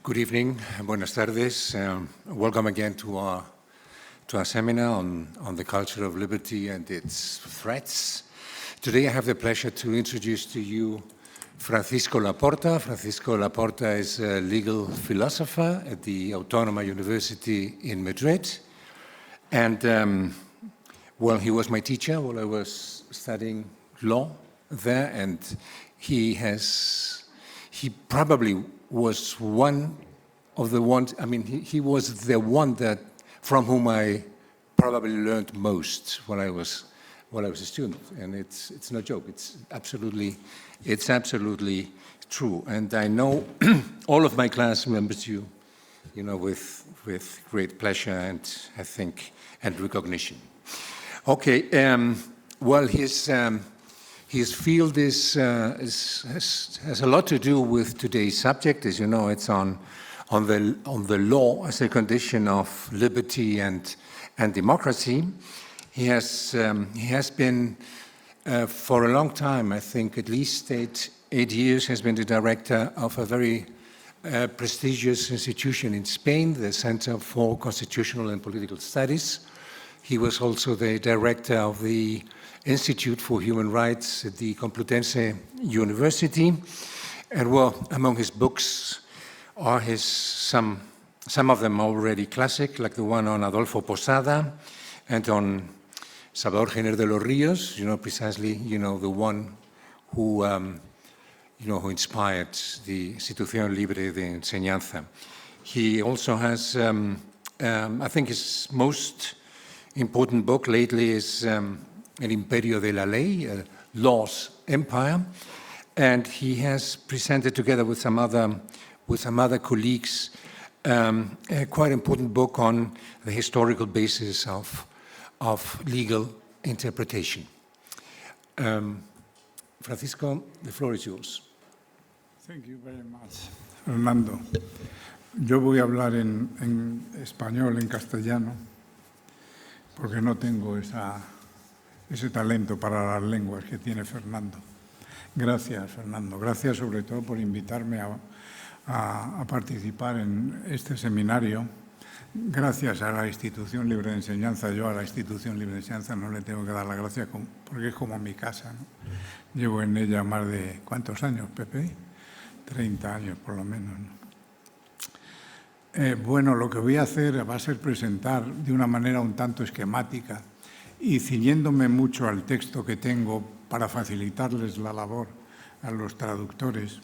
Good evening, buenas tardes. Welcome again to our seminar on the culture of liberty and its threats. Today I have the pleasure to introduce to you Francisco Laporta. Francisco Laporta is a legal philosopher at the Autónoma University in Madrid. And, well, he was my teacher while I was studying law there, and he probably was one of the ones, he was the one from whom I probably learned most when I was a student, and it's no joke. It's absolutely true. And I know all of my class members, you know, with great pleasure and I think and recognition. Okay. Well, his field has a lot to do with today's subject. As you know, it's on the law as a condition of liberty and democracy. He has been for a long time, I think at least eight years, has been the director of a very prestigious institution in Spain, the Center for Constitutional and Political Studies. He was also the director of the Institute for Human Rights at the Complutense University. And well, among his books are some of them already classic, like the one on Adolfo Posada and on Salvador Giner de los Ríos, precisely, the one who, who inspired the Institución Libre de Enseñanza. He also has, I think his most important book lately is El Imperio de la Ley, Law's Empire, and he has presented together with some other colleagues a quite important book on the historical basis of legal interpretation. Francisco, the floor is yours. Thank you very much, Fernando. Yo voy a hablar en español, en castellano, porque no tengo ese talento para las lenguas que tiene Fernando. Gracias, Fernando. Gracias sobre todo por invitarme a participar en este seminario. Gracias a la Institución Libre de Enseñanza. Yo a la Institución Libre de Enseñanza no le tengo que dar las gracias porque es como mi casa, ¿no? Llevo en ella más de, ¿cuántos años, Pepe? 30 años por lo menos, ¿no? Bueno, lo que voy a hacer va a ser presentar de una manera un tanto esquemática y ciñéndome mucho al texto que tengo para facilitarles la labor a los traductores,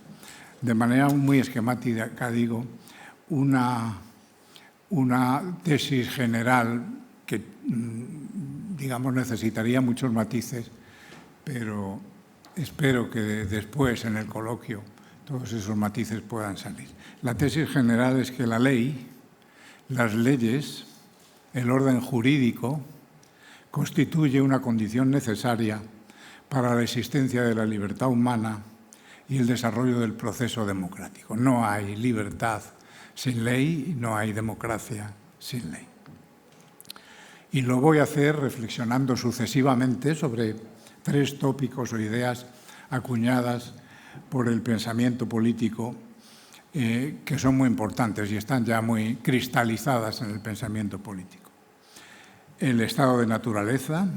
de manera muy esquemática, digo, una tesis general que, digamos, necesitaría muchos matices, pero espero que después, en el coloquio, todos esos matices puedan salir. La tesis general es que la ley, las leyes, el orden jurídico, constituye una condición necesaria para la existencia de la libertad humana y el desarrollo del proceso democrático. No hay libertad sin ley y no hay democracia sin ley. Y lo voy a hacer reflexionando sucesivamente sobre tres tópicos o ideas acuñadas por el pensamiento político que son muy importantes y están ya muy cristalizadas en el pensamiento político. El estado de naturaleza,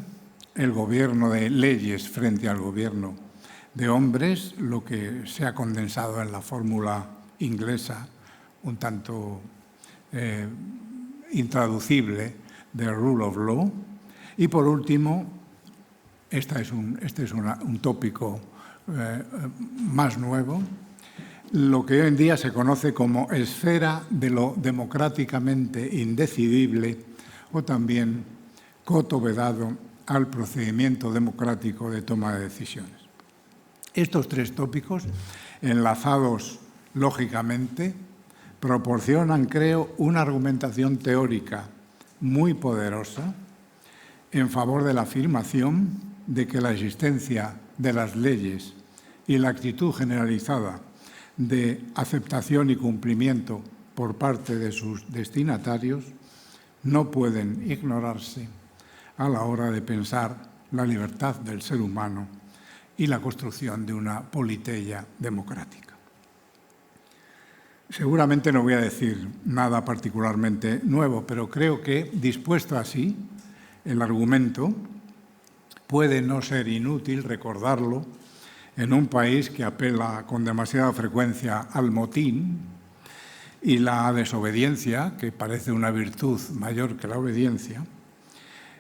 el gobierno de leyes frente al gobierno de hombres, lo que se ha condensado en la fórmula inglesa un tanto intraducible de rule of law. Y por último, este es un tópico más nuevo, lo que hoy en día se conoce como esfera de lo democráticamente indecidible o también coto vedado al procedimiento democrático de toma de decisiones. Estos tres tópicos, enlazados lógicamente, proporcionan, creo, una argumentación teórica muy poderosa en favor de la afirmación de que la existencia de las leyes y la actitud generalizada de aceptación y cumplimiento por parte de sus destinatarios no pueden ignorarse a la hora de pensar la libertad del ser humano y la construcción de una politeia democrática. Seguramente no voy a decir nada particularmente nuevo, pero creo que, dispuesto así, el argumento puede no ser inútil recordarlo en un país que apela con demasiada frecuencia al motín y la desobediencia, que parece una virtud mayor que la obediencia,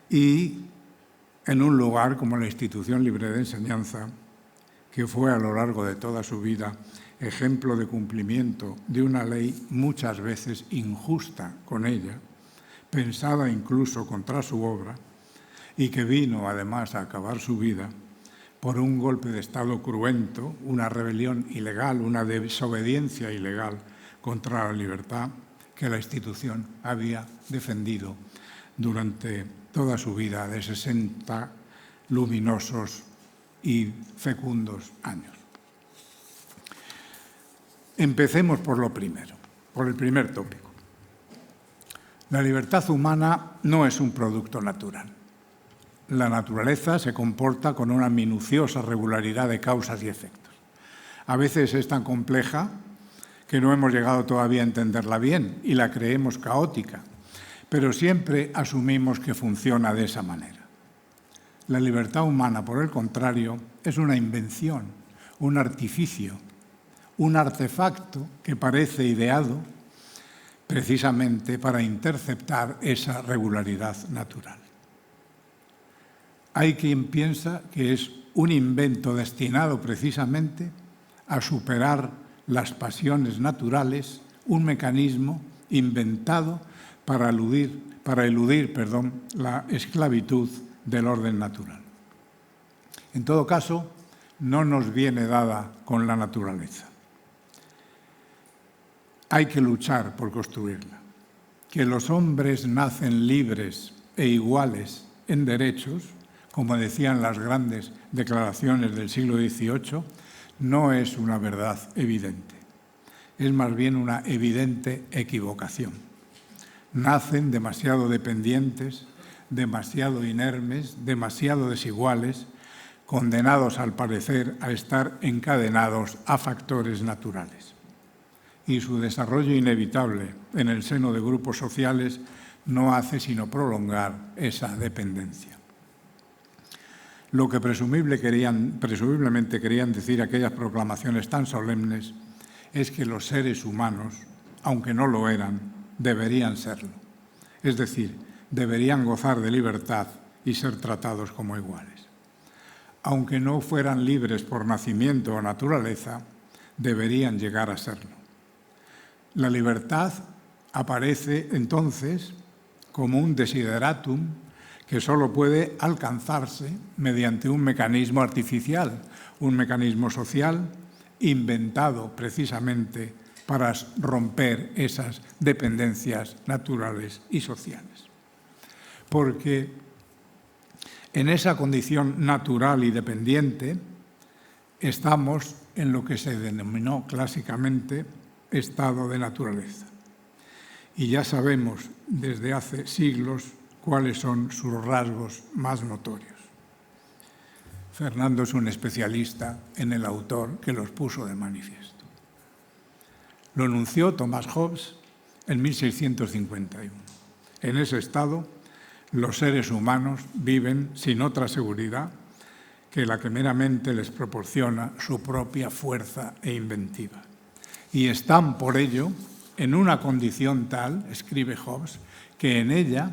y en un lugar como la Institución Libre de Enseñanza, que fue a lo largo de toda su vida ejemplo de cumplimiento de una ley muchas veces injusta con ella, pensada incluso contra su obra, y que vino además a acabar su vida por un golpe de Estado cruento, una rebelión ilegal, una desobediencia ilegal contra la libertad que la institución había defendido durante toda su vida de 60 luminosos y fecundos años. Empecemos por lo primero, por el primer tópico. La libertad humana no es un producto natural. La naturaleza se comporta con una minuciosa regularidad de causas y efectos. A veces es tan compleja que no hemos llegado todavía a entenderla bien y la creemos caótica, pero siempre asumimos que funciona de esa manera. La libertad humana, por el contrario, es una invención, un artificio, un artefacto que parece ideado precisamente para interceptar esa regularidad natural. Hay quien piensa que es un invento destinado precisamente a superar las pasiones naturales, un mecanismo inventado para eludir la esclavitud del orden natural. En todo caso, no nos viene dada con la naturaleza. Hay que luchar por construirla. Que los hombres nacen libres e iguales en derechos, como decían las grandes declaraciones del siglo XVIII, no es una verdad evidente. Es más bien una evidente equivocación. Nacen demasiado dependientes, demasiado inermes, demasiado desiguales, condenados al parecer a estar encadenados a factores naturales. Y su desarrollo inevitable en el seno de grupos sociales no hace sino prolongar esa dependencia. Lo que presumiblemente querían decir aquellas proclamaciones tan solemnes es que los seres humanos, aunque no lo eran, deberían serlo. Es decir, deberían gozar de libertad y ser tratados como iguales. Aunque no fueran libres por nacimiento o naturaleza, deberían llegar a serlo. La libertad aparece entonces como un desideratum que solo puede alcanzarse mediante un mecanismo artificial, un mecanismo social inventado precisamente para romper esas dependencias naturales y sociales. Porque en esa condición natural y dependiente estamos en lo que se denominó clásicamente estado de naturaleza. Y ya sabemos desde hace siglos cuáles son sus rasgos más notorios. Fernando es un especialista en el autor que los puso de manifiesto. Lo enunció Thomas Hobbes en 1651. En ese estado, los seres humanos viven sin otra seguridad que la que meramente les proporciona su propia fuerza e inventiva. Y están, por ello, en una condición tal, escribe Hobbes, que en ella,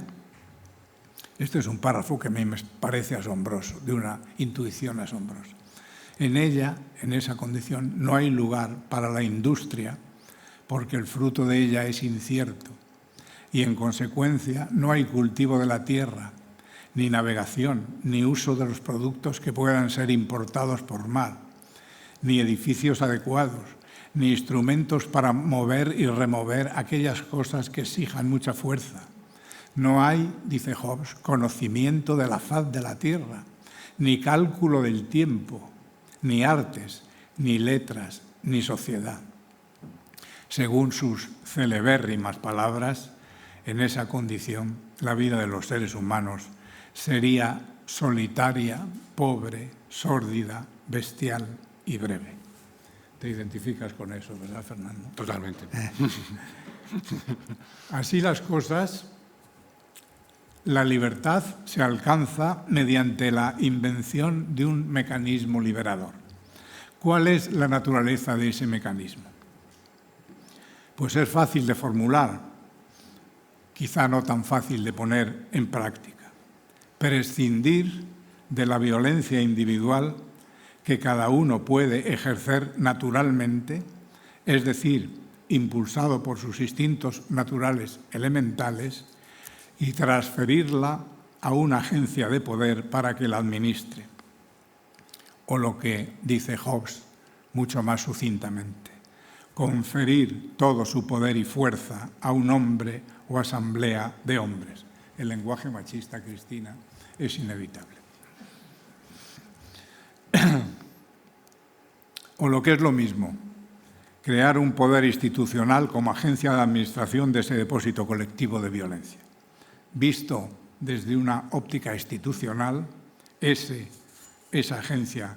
este es un párrafo que a mí me parece asombroso, de una intuición asombrosa, en ella, en esa condición, no hay lugar para la industria, porque el fruto de ella es incierto, y en consecuencia no hay cultivo de la tierra, ni navegación, ni uso de los productos que puedan ser importados por mar, ni edificios adecuados, ni instrumentos para mover y remover aquellas cosas que exijan mucha fuerza. No hay, dice Hobbes, conocimiento de la faz de la tierra, ni cálculo del tiempo, ni artes, ni letras, ni sociedad. Según sus celebérrimas palabras, en esa condición la vida de los seres humanos sería solitaria, pobre, sórdida, bestial y breve. Te identificas con eso, ¿verdad, Fernando? Totalmente. Así las cosas, la libertad se alcanza mediante la invención de un mecanismo liberador. ¿Cuál es la naturaleza de ese mecanismo? Pues es fácil de formular, quizá no tan fácil de poner en práctica. Prescindir de la violencia individual que cada uno puede ejercer naturalmente, es decir, impulsado por sus instintos naturales elementales, y transferirla a una agencia de poder para que la administre. O lo que dice Hobbes mucho más sucintamente, conferir todo su poder y fuerza a un hombre o asamblea de hombres. El lenguaje machista, Cristina, es inevitable. O lo que es lo mismo, crear un poder institucional como agencia de administración de ese depósito colectivo de violencia. Visto desde una óptica institucional, esa agencia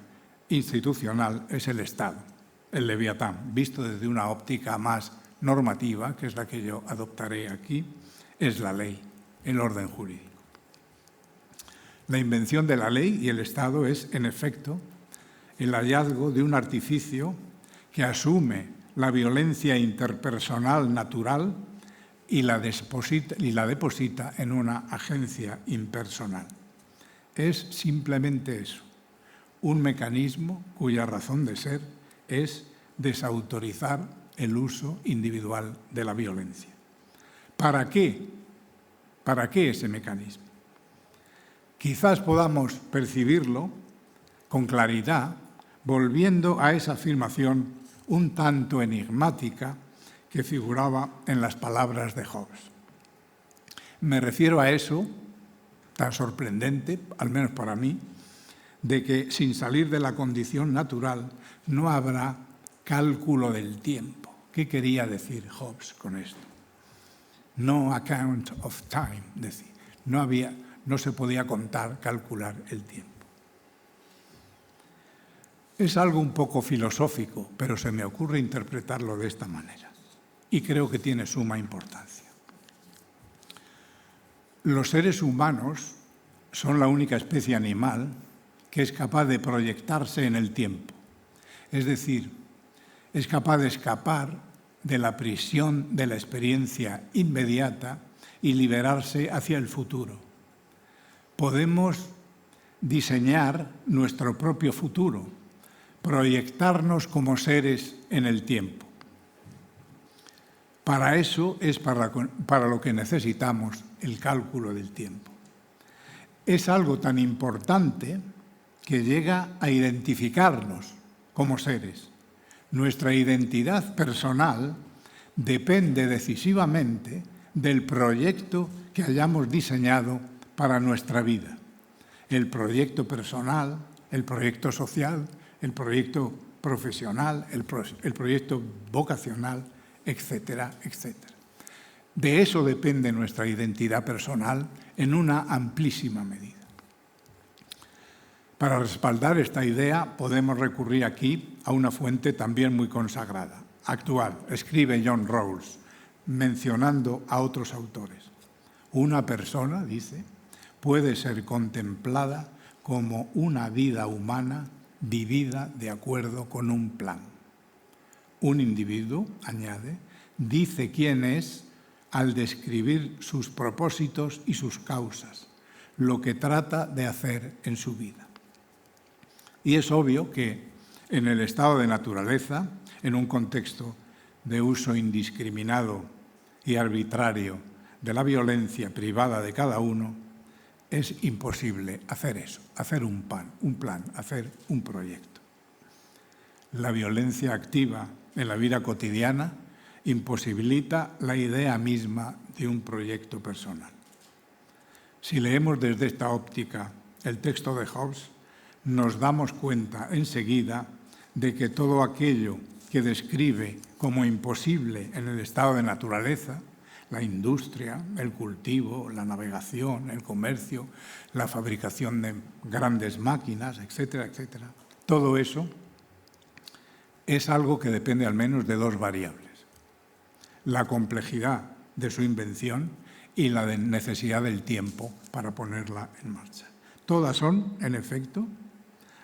institucional es el Estado, el Leviatán. Visto desde una óptica más normativa, que es la que yo adoptaré aquí, es la ley, el orden jurídico. La invención de la ley y el Estado es, en efecto, el hallazgo de un artificio que asume la violencia interpersonal natural y la deposita en una agencia impersonal. Es simplemente eso, un mecanismo cuya razón de ser es desautorizar el uso individual de la violencia. ¿Para qué? ¿Para qué ese mecanismo? Quizás podamos percibirlo con claridad volviendo a esa afirmación un tanto enigmática que figuraba en las palabras de Hobbes. Me refiero a eso, tan sorprendente, al menos para mí, de que sin salir de la condición natural no habrá cálculo del tiempo. ¿Qué quería decir Hobbes con esto? No account of time, decía. No se podía contar, calcular el tiempo. Es algo un poco filosófico, pero se me ocurre interpretarlo de esta manera. Y creo que tiene suma importancia. Los seres humanos son la única especie animal que es capaz de proyectarse en el tiempo. Es decir, es capaz de escapar de la prisión de la experiencia inmediata y liberarse hacia el futuro. Podemos diseñar nuestro propio futuro, proyectarnos como seres en el tiempo. Para eso es para lo que necesitamos el cálculo del tiempo. Es algo tan importante que llega a identificarnos como seres. Nuestra identidad personal depende decisivamente del proyecto que hayamos diseñado para nuestra vida. El proyecto personal, el proyecto social, el proyecto profesional, el proyecto vocacional, etcétera, etcétera. De eso depende nuestra identidad personal en una amplísima medida. Para respaldar esta idea podemos recurrir aquí a una fuente también muy consagrada, actual. Escribe John Rawls, mencionando a otros autores. Una persona, dice, puede ser contemplada como una vida humana vivida de acuerdo con un plan. Un individuo, añade, dice quién es al describir sus propósitos y sus causas, lo que trata de hacer en su vida. Y es obvio que en el estado de naturaleza, en un contexto de uso indiscriminado y arbitrario de la violencia privada de cada uno, es imposible hacer eso, hacer un plan, hacer un proyecto. La violencia activa en la vida cotidiana imposibilita la idea misma de un proyecto personal. Si leemos desde esta óptica el texto de Hobbes, nos damos cuenta enseguida de que todo aquello que describe como imposible en el estado de naturaleza, la industria, el cultivo, la navegación, el comercio, la fabricación de grandes máquinas, etcétera, etcétera, todo eso es algo que depende al menos de dos variables: la complejidad de su invención y la necesidad del tiempo para ponerla en marcha. Todas son, en efecto,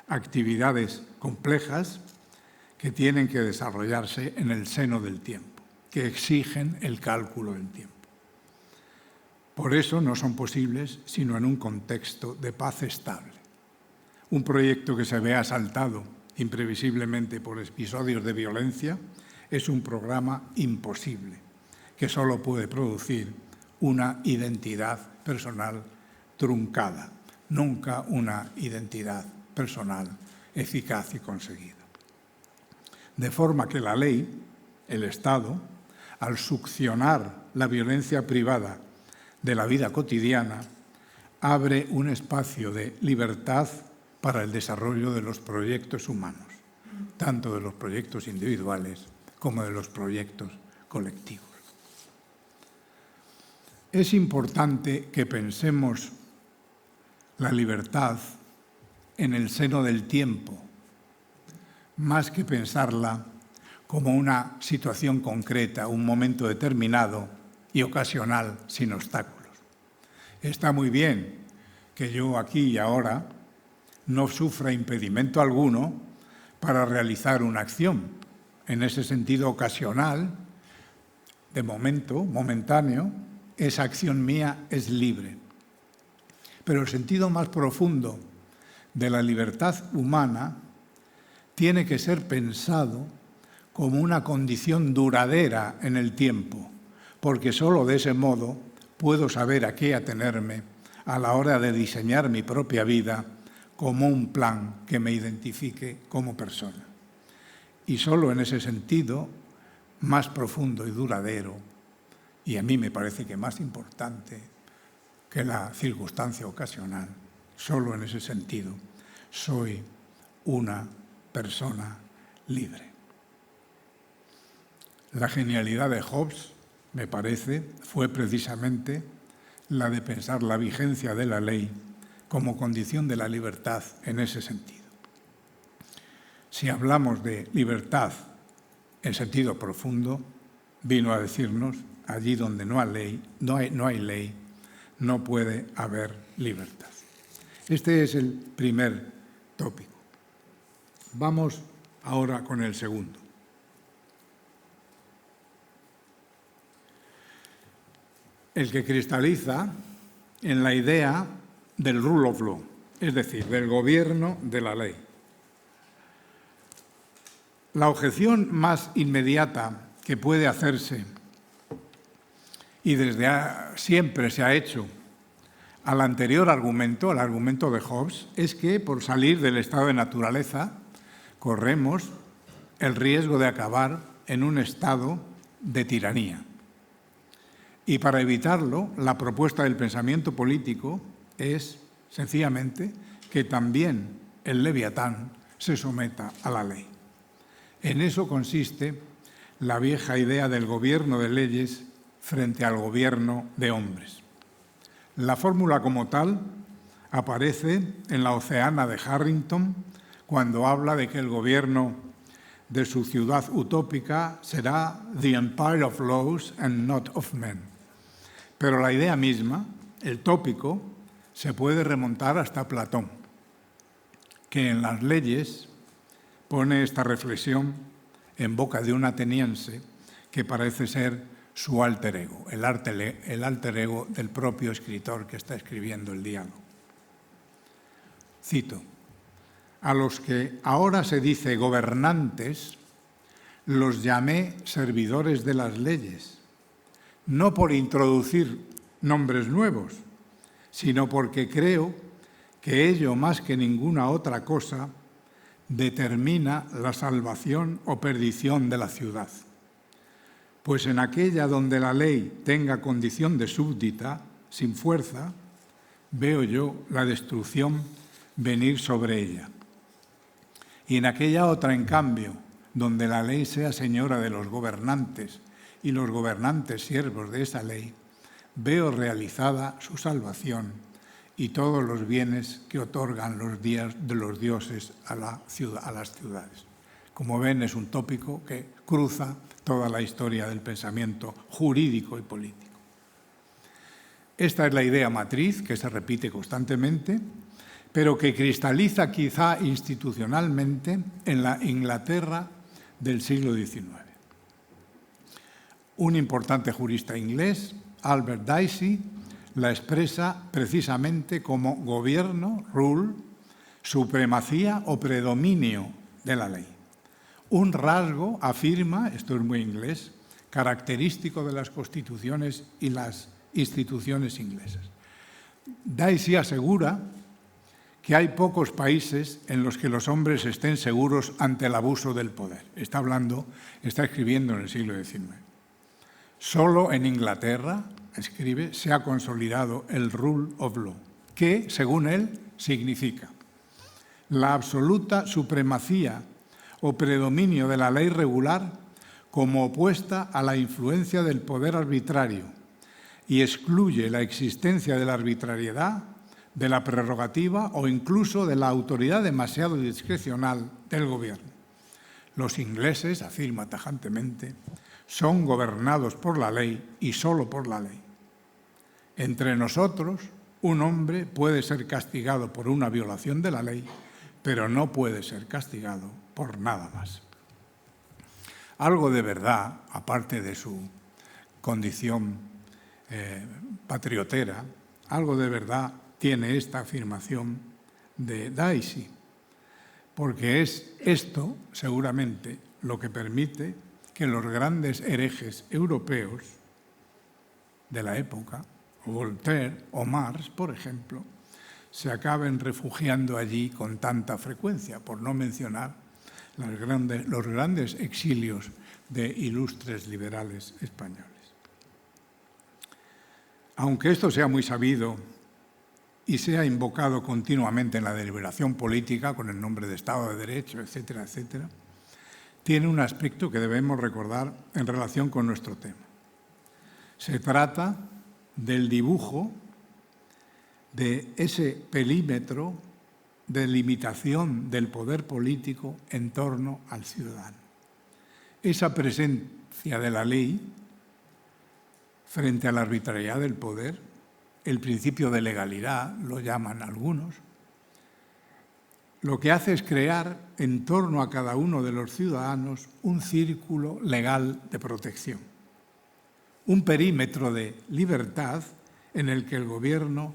actividades complejas que tienen que desarrollarse en el seno del tiempo, que exigen el cálculo del tiempo. Por eso no son posibles sino en un contexto de paz estable. Un proyecto que se vea asaltado imprevisiblemente por episodios de violencia es un programa imposible, que solo puede producir una identidad personal truncada, nunca una identidad personal eficaz y conseguida. De forma que la ley, el Estado, al succionar la violencia privada de la vida cotidiana, abre un espacio de libertad para el desarrollo de los proyectos humanos, tanto de los proyectos individuales como de los proyectos colectivos. Es importante que pensemos la libertad en el seno del tiempo, más que pensarla como una situación concreta, un momento determinado y ocasional sin obstáculos. Está muy bien que yo aquí y ahora no sufra impedimento alguno para realizar una acción. En ese sentido ocasional, de momento, momentáneo, esa acción mía es libre. Pero el sentido más profundo de la libertad humana tiene que ser pensado como una condición duradera en el tiempo, porque solo de ese modo puedo saber a qué atenerme a la hora de diseñar mi propia vida como un plan que me identifique como persona. Y solo en ese sentido, más profundo y duradero, y a mí me parece que más importante que la circunstancia ocasional, solo en ese sentido, soy una persona libre. La genialidad de Hobbes, me parece, fue precisamente la de pensar la vigencia de la ley como condición de la libertad en ese sentido. Si hablamos de libertad en sentido profundo, vino a decirnos, allí donde no hay ley, no puede haber libertad. Este es el primer tópico. Vamos ahora con el segundo. El que cristaliza en la idea del rule of law, es decir, del gobierno de la ley. La objeción más inmediata que puede hacerse, y desde siempre se ha hecho, al anterior argumento, al argumento de Hobbes, es que por salir del estado de naturaleza corremos el riesgo de acabar en un estado de tiranía. Y para evitarlo, la propuesta del pensamiento político es, sencillamente, que también el Leviatán se someta a la ley. En eso consiste la vieja idea del gobierno de leyes frente al gobierno de hombres. La fórmula como tal aparece en la Oceana de Harrington cuando habla de que el gobierno de su ciudad utópica será the empire of laws and not of men. Pero la idea misma, el tópico, se puede remontar hasta Platón, que en las leyes pone esta reflexión en boca de un ateniense que parece ser su alter ego, el alter ego del propio escritor que está escribiendo el diálogo. Cito: a los que ahora se dice gobernantes, los llamé servidores de las leyes, no por introducir nombres nuevos, sino porque creo que ello, más que ninguna otra cosa, determina la salvación o perdición de la ciudad. Pues en aquella donde la ley tenga condición de súbdita, sin fuerza, veo yo la destrucción venir sobre ella. Y en aquella otra, en cambio, donde la ley sea señora de los gobernantes y los gobernantes siervos de esa ley, veo realizada su salvación y todos los bienes que otorgan los días de los dioses a las ciudades. Como ven, es un tópico que cruza toda la historia del pensamiento jurídico y político. Esta es la idea matriz que se repite constantemente, pero que cristaliza quizá institucionalmente en la Inglaterra del siglo XIX. Un importante jurista inglés, Albert Dicey, la expresa precisamente como gobierno, rule, supremacía o predominio de la ley. Un rasgo, afirma, esto es muy inglés, característico de las constituciones y las instituciones inglesas. Dicey asegura que hay pocos países en los que los hombres estén seguros ante el abuso del poder. Está escribiendo en el siglo XIX. Solo en Inglaterra, escribe, se ha consolidado el rule of law, que, según él, significa la absoluta supremacía o predominio de la ley regular como opuesta a la influencia del poder arbitrario y excluye la existencia de la arbitrariedad, de la prerrogativa o incluso de la autoridad demasiado discrecional del gobierno. Los ingleses, afirma tajantemente, son gobernados por la ley y solo por la ley. Entre nosotros, un hombre puede ser castigado por una violación de la ley, pero no puede ser castigado por nada más. Algo de verdad, aparte de su condición patriotera, algo de verdad tiene esta afirmación de Dicey, porque es esto, seguramente, lo que permite que los grandes herejes europeos de la época, Voltaire o Marx, por ejemplo, se acaben refugiando allí con tanta frecuencia, por no mencionar los grandes exilios de ilustres liberales españoles. Aunque esto sea muy sabido y sea invocado continuamente en la deliberación política con el nombre de Estado de Derecho, etcétera, etcétera, tiene un aspecto que debemos recordar en relación con nuestro tema. Se trata del dibujo de ese perímetro de limitación del poder político en torno al ciudadano. Esa presencia de la ley frente a la arbitrariedad del poder, el principio de legalidad, lo llaman algunos, lo que hace es crear en torno a cada uno de los ciudadanos un círculo legal de protección, un perímetro de libertad en el que el gobierno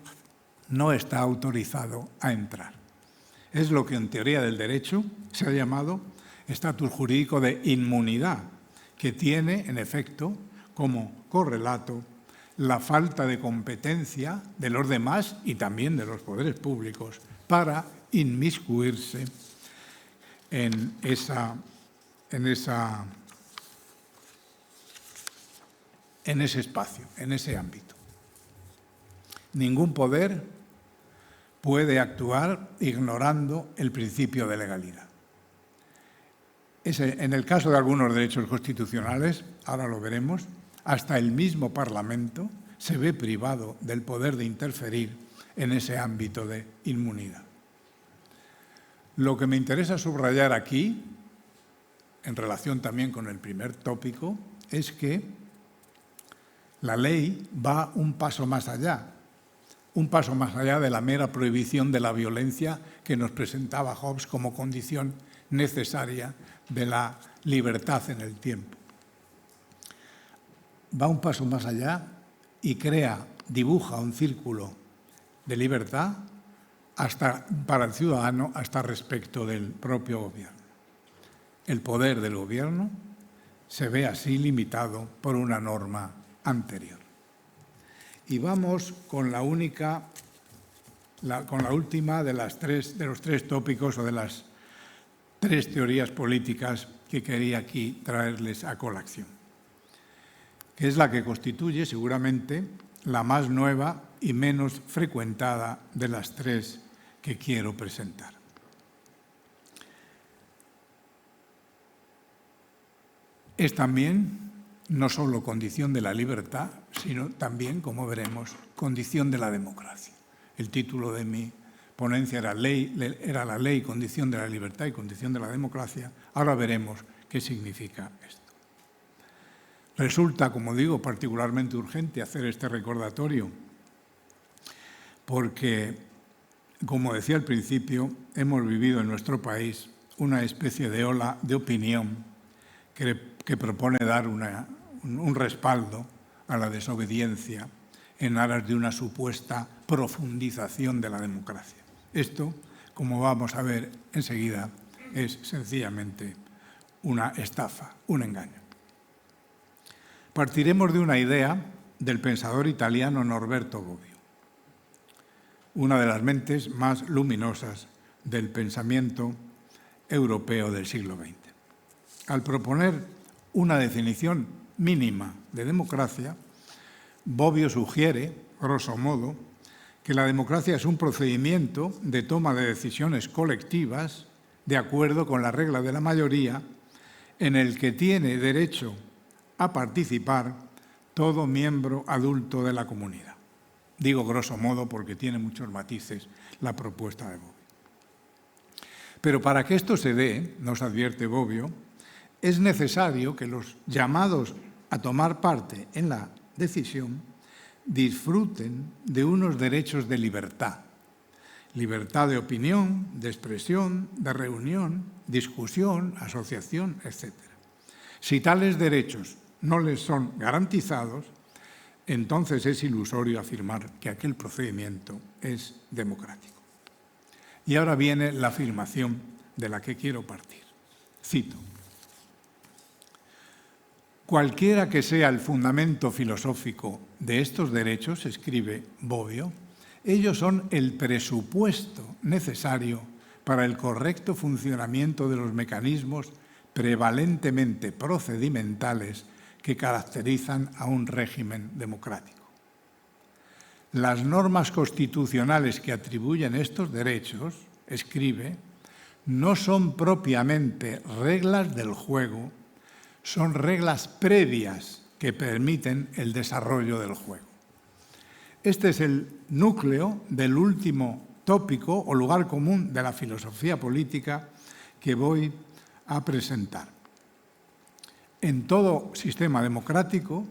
no está autorizado a entrar. Es lo que en teoría del derecho se ha llamado estatus jurídico de inmunidad, que tiene, en efecto, como correlato la falta de competencia de los demás y también de los poderes públicos para inmiscuirse en ese espacio, en ese ámbito. Ningún poder puede actuar ignorando el principio de legalidad. En el caso de algunos derechos constitucionales, ahora lo veremos, hasta el mismo Parlamento se ve privado del poder de interferir en ese ámbito de inmunidad. Lo que me interesa subrayar aquí, en relación también con el primer tópico, es que la ley va un paso más allá de la mera prohibición de la violencia que nos presentaba Hobbes como condición necesaria de la libertad en el tiempo. Va un paso más allá y dibuja un círculo de libertad para el ciudadano hasta respecto del propio gobierno. El poder del gobierno se ve así limitado por una norma anterior. Y vamos con la última de los tres tópicos o de las tres teorías políticas que quería aquí traerles a colación, que es la que constituye seguramente la más nueva y menos frecuentada de las tres que quiero presentar. Es también no solo condición de la libertad, sino también, como veremos, condición de la democracia. El título de mi ponencia era la ley, condición de la libertad y condición de la democracia. Ahora veremos qué significa esto. Resulta, como digo, particularmente urgente hacer este recordatorio porque, como decía al principio, hemos vivido en nuestro país una especie de ola de opinión que propone dar un respaldo a la desobediencia en aras de una supuesta profundización de la democracia. Esto, como vamos a ver enseguida, es sencillamente una estafa, un engaño. Partiremos de una idea del pensador italiano Norberto Bobbio, una de las mentes más luminosas del pensamiento europeo del siglo XX. Al proponer una definición mínima de democracia, Bobbio sugiere, grosso modo, que la democracia es un procedimiento de toma de decisiones colectivas de acuerdo con la regla de la mayoría en el que tiene derecho a participar todo miembro adulto de la comunidad. Digo grosso modo porque tiene muchos matices la propuesta de Bobbio. Pero para que esto se dé, nos advierte Bobbio, es necesario que los llamados a tomar parte en la decisión disfruten de unos derechos de libertad. Libertad de opinión, de expresión, de reunión, discusión, asociación, etc. Si tales derechos no les son garantizados, entonces es ilusorio afirmar que aquel procedimiento es democrático. Y ahora viene la afirmación de la que quiero partir. Cito: cualquiera que sea el fundamento filosófico de estos derechos, escribe Bobbio, ellos son el presupuesto necesario para el correcto funcionamiento de los mecanismos prevalentemente procedimentales que caracterizan a un régimen democrático. Las normas constitucionales que atribuyen estos derechos, escribe, no son propiamente reglas del juego, son reglas previas que permiten el desarrollo del juego. Este es el núcleo del último tópico o lugar común de la filosofía política que voy a presentar. En todo sistema democrático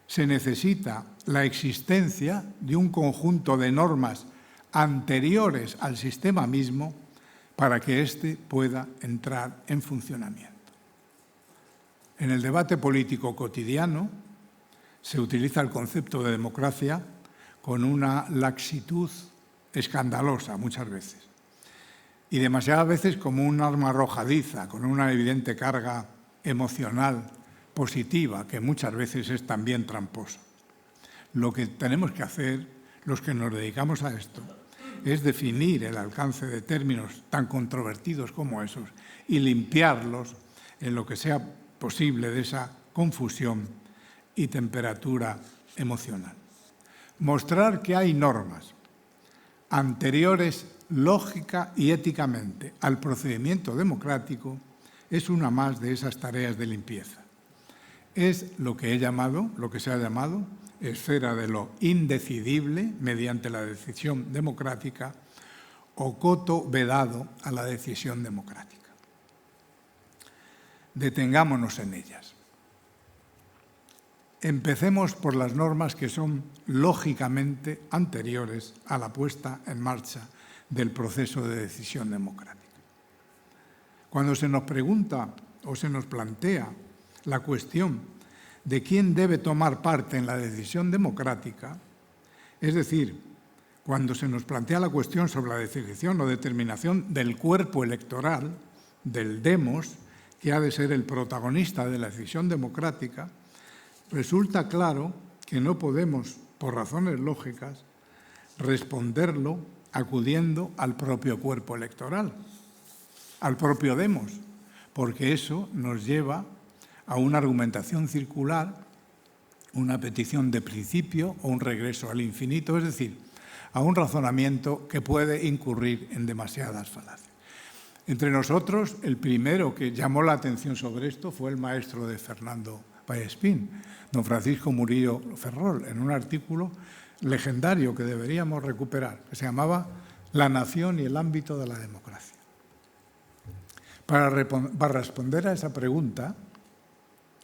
se necesita la existencia de un conjunto de normas anteriores al sistema mismo para que éste pueda entrar en funcionamiento. En el debate político cotidiano se utiliza el concepto de democracia con una laxitud escandalosa muchas veces y demasiadas veces como un arma arrojadiza, con una evidente carga emocional positiva, que muchas veces es también tramposa. Lo que tenemos que hacer, los que nos dedicamos a esto, es definir el alcance de términos tan controvertidos como esos y limpiarlos en lo que sea posible de esa confusión y temperatura emocional. Mostrar que hay normas anteriores lógica y éticamente al procedimiento democrático es una más de esas tareas de limpieza. Es lo que se ha llamado esfera de lo indecidible mediante la decisión democrática o coto vedado a la decisión democrática. Detengámonos en ellas. Empecemos por las normas que son lógicamente anteriores a la puesta en marcha del proceso de decisión democrática. Cuando se nos pregunta o se nos plantea la cuestión de quién debe tomar parte en la decisión democrática, es decir, cuando se nos plantea la cuestión sobre la definición o determinación del cuerpo electoral, del demos, que ha de ser el protagonista de la decisión democrática, resulta claro que no podemos, por razones lógicas, responderlo acudiendo al propio cuerpo electoral, al propio demos, porque eso nos lleva a una argumentación circular, una petición de principio o un regreso al infinito, es decir, a un razonamiento que puede incurrir en demasiadas falacias. Entre nosotros, el primero que llamó la atención sobre esto fue el maestro de Fernando Vallespín, don Francisco Murillo Ferrol, en un artículo legendario que deberíamos recuperar, que se llamaba la nación y el ámbito de la democracia. Para responder a esa pregunta,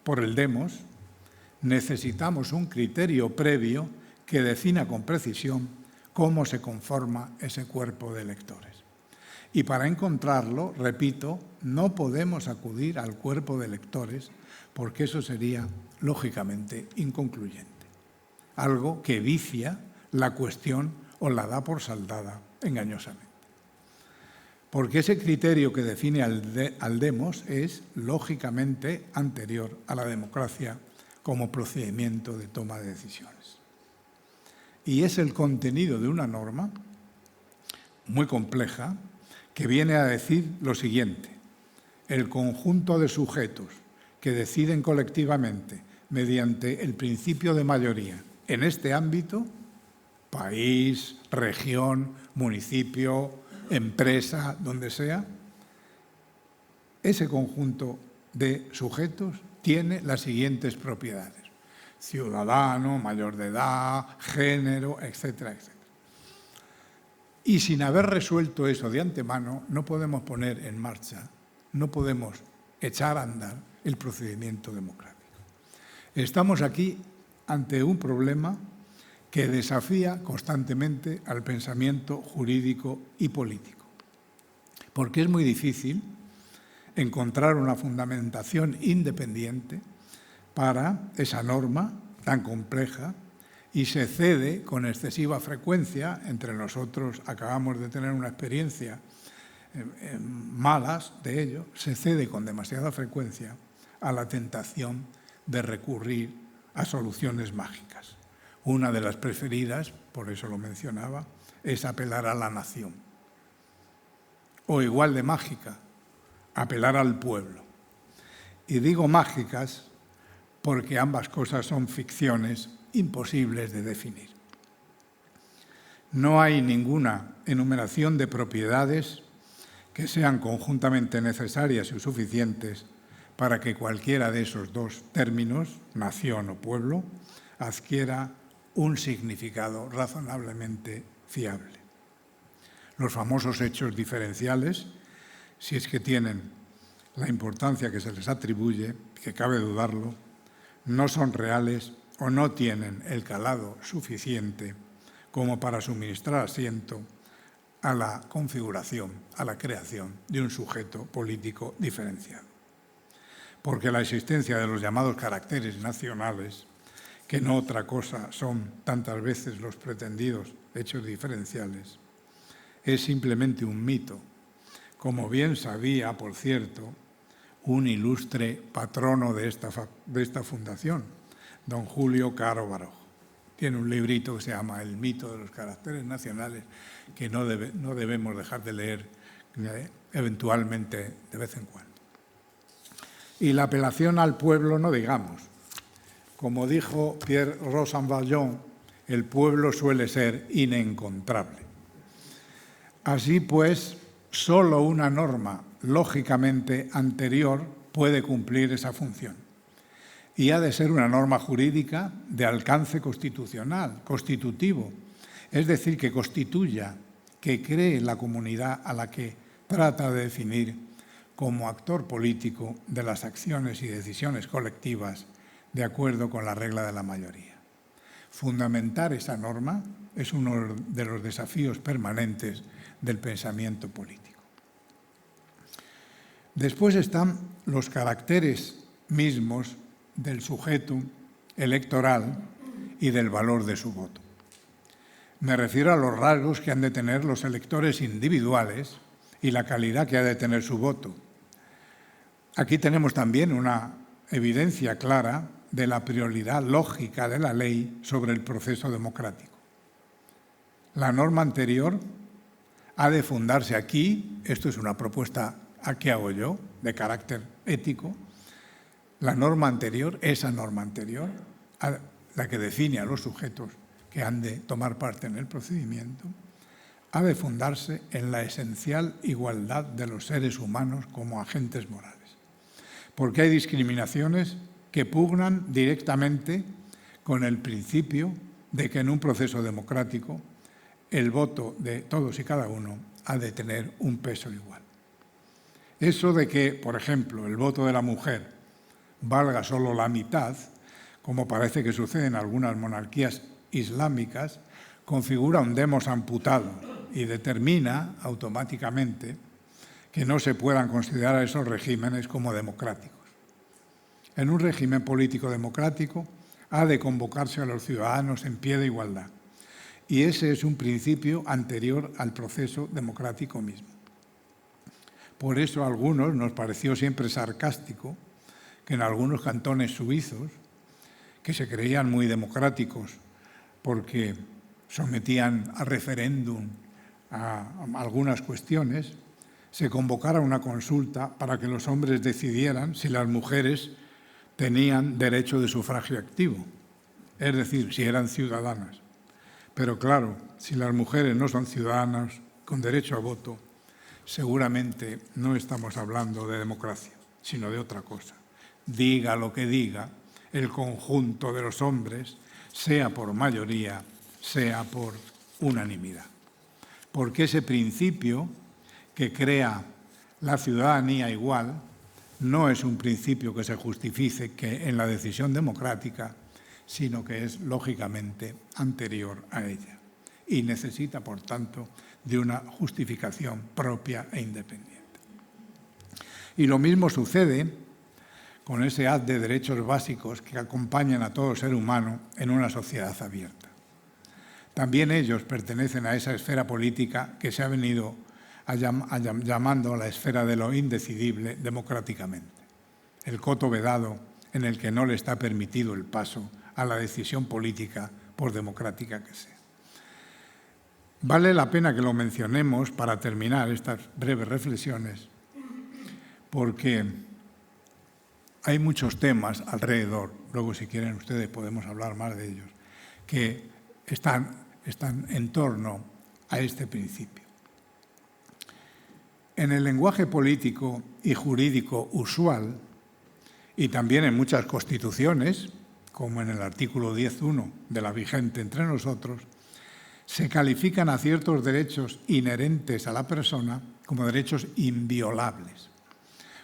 por el demos, necesitamos un criterio previo que defina con precisión cómo se conforma ese cuerpo de electores. Y para encontrarlo, repito, no podemos acudir al cuerpo de electores porque eso sería, lógicamente, inconcluyente. Algo que vicia la cuestión o la da por saldada engañosamente. Porque ese criterio que define al demos es, lógicamente, anterior a la democracia como procedimiento de toma de decisiones. Y es el contenido de una norma muy compleja que viene a decir lo siguiente: el conjunto de sujetos que deciden colectivamente mediante el principio de mayoría en este ámbito, país, región, municipio, empresa, donde sea, ese conjunto de sujetos tiene las siguientes propiedades: ciudadano, mayor de edad, género, etcétera, etcétera. Y sin haber resuelto eso de antemano, no podemos poner en marcha, no podemos echar a andar el procedimiento democrático. Estamos aquí ante un problema que desafía constantemente al pensamiento jurídico y político, porque es muy difícil encontrar una fundamentación independiente para esa norma tan compleja, y se cede con excesiva frecuencia. Entre nosotros acabamos de tener una experiencia malas de ello, se cede con demasiada frecuencia a la tentación de recurrir a soluciones mágicas. Una de las preferidas, por eso lo mencionaba, es apelar a la nación. O igual de mágica, apelar al pueblo. Y digo mágicas porque ambas cosas son ficciones imposibles de definir. No hay ninguna enumeración de propiedades que sean conjuntamente necesarias y suficientes para que cualquiera de esos dos términos, nación o pueblo, adquiera un significado razonablemente fiable. Los famosos hechos diferenciales, si es que tienen la importancia que se les atribuye, que cabe dudarlo, no son reales o no tienen el calado suficiente como para suministrar asiento a la configuración, a la creación de un sujeto político diferenciado. Porque la existencia de los llamados caracteres nacionales, que no otra cosa son tantas veces los pretendidos hechos diferenciales, es simplemente un mito, como bien sabía, por cierto, un ilustre patrono de esta fundación, don Julio Caro Baroja. Tiene un librito que se llama El mito de los caracteres nacionales, que no debemos dejar de leer eventualmente de vez en cuando. Y la apelación al pueblo no digamos. Como dijo Pierre Rosanvallon, el pueblo suele ser inencontrable. Así pues, solo una norma lógicamente anterior puede cumplir esa función. Y ha de ser una norma jurídica de alcance constitucional, constitutivo, es decir, que constituya, que cree la comunidad a la que trata de definir como actor político de las acciones y decisiones colectivas de acuerdo con la regla de la mayoría. Fundamentar esa norma es uno de los desafíos permanentes del pensamiento político. Después están los caracteres mismos del sujeto electoral y del valor de su voto. Me refiero a los rasgos que han de tener los electores individuales y la calidad que ha de tener su voto. Aquí tenemos también una evidencia clara de la prioridad lógica de la ley sobre el proceso democrático. La norma anterior ha de fundarse aquí, esto es una propuesta que hago yo, de carácter ético, la norma anterior, esa norma anterior, la que define a los sujetos que han de tomar parte en el procedimiento, ha de fundarse en la esencial igualdad de los seres humanos como agentes morales. Porque hay discriminaciones que pugnan directamente con el principio de que en un proceso democrático el voto de todos y cada uno ha de tener un peso igual. Eso de que, por ejemplo, el voto de la mujer valga solo la mitad, como parece que sucede en algunas monarquías islámicas, configura un demos amputado y determina automáticamente que no se puedan considerar esos regímenes como democráticos. En un régimen político democrático ha de convocarse a los ciudadanos en pie de igualdad. Y ese es un principio anterior al proceso democrático mismo. Por eso a algunos nos pareció siempre sarcástico que en algunos cantones suizos, que se creían muy democráticos porque sometían a referéndum a algunas cuestiones, se convocara una consulta para que los hombres decidieran si las mujeres tenían derecho de sufragio activo, es decir, si eran ciudadanas. Pero claro, si las mujeres no son ciudadanas con derecho a voto, seguramente no estamos hablando de democracia, sino de otra cosa. Diga lo que diga, el conjunto de los hombres, sea por mayoría, sea por unanimidad. Porque ese principio que crea la ciudadanía igual no es un principio que se justifique en la decisión democrática, sino que es lógicamente anterior a ella y necesita, por tanto, de una justificación propia e independiente. Y lo mismo sucede con ese haz de derechos básicos que acompañan a todo ser humano en una sociedad abierta. También ellos pertenecen a esa esfera política que se ha venido llamando la esfera de lo indecidible democráticamente, el coto vedado en el que no le está permitido el paso a la decisión política, por democrática que sea. Vale la pena que lo mencionemos para terminar estas breves reflexiones, porque hay muchos temas alrededor, luego si quieren ustedes podemos hablar más de ellos, que están en torno a este principio. En el lenguaje político y jurídico usual, y también en muchas constituciones, como en el artículo 10.1 de la vigente entre nosotros, se califican a ciertos derechos inherentes a la persona como derechos inviolables.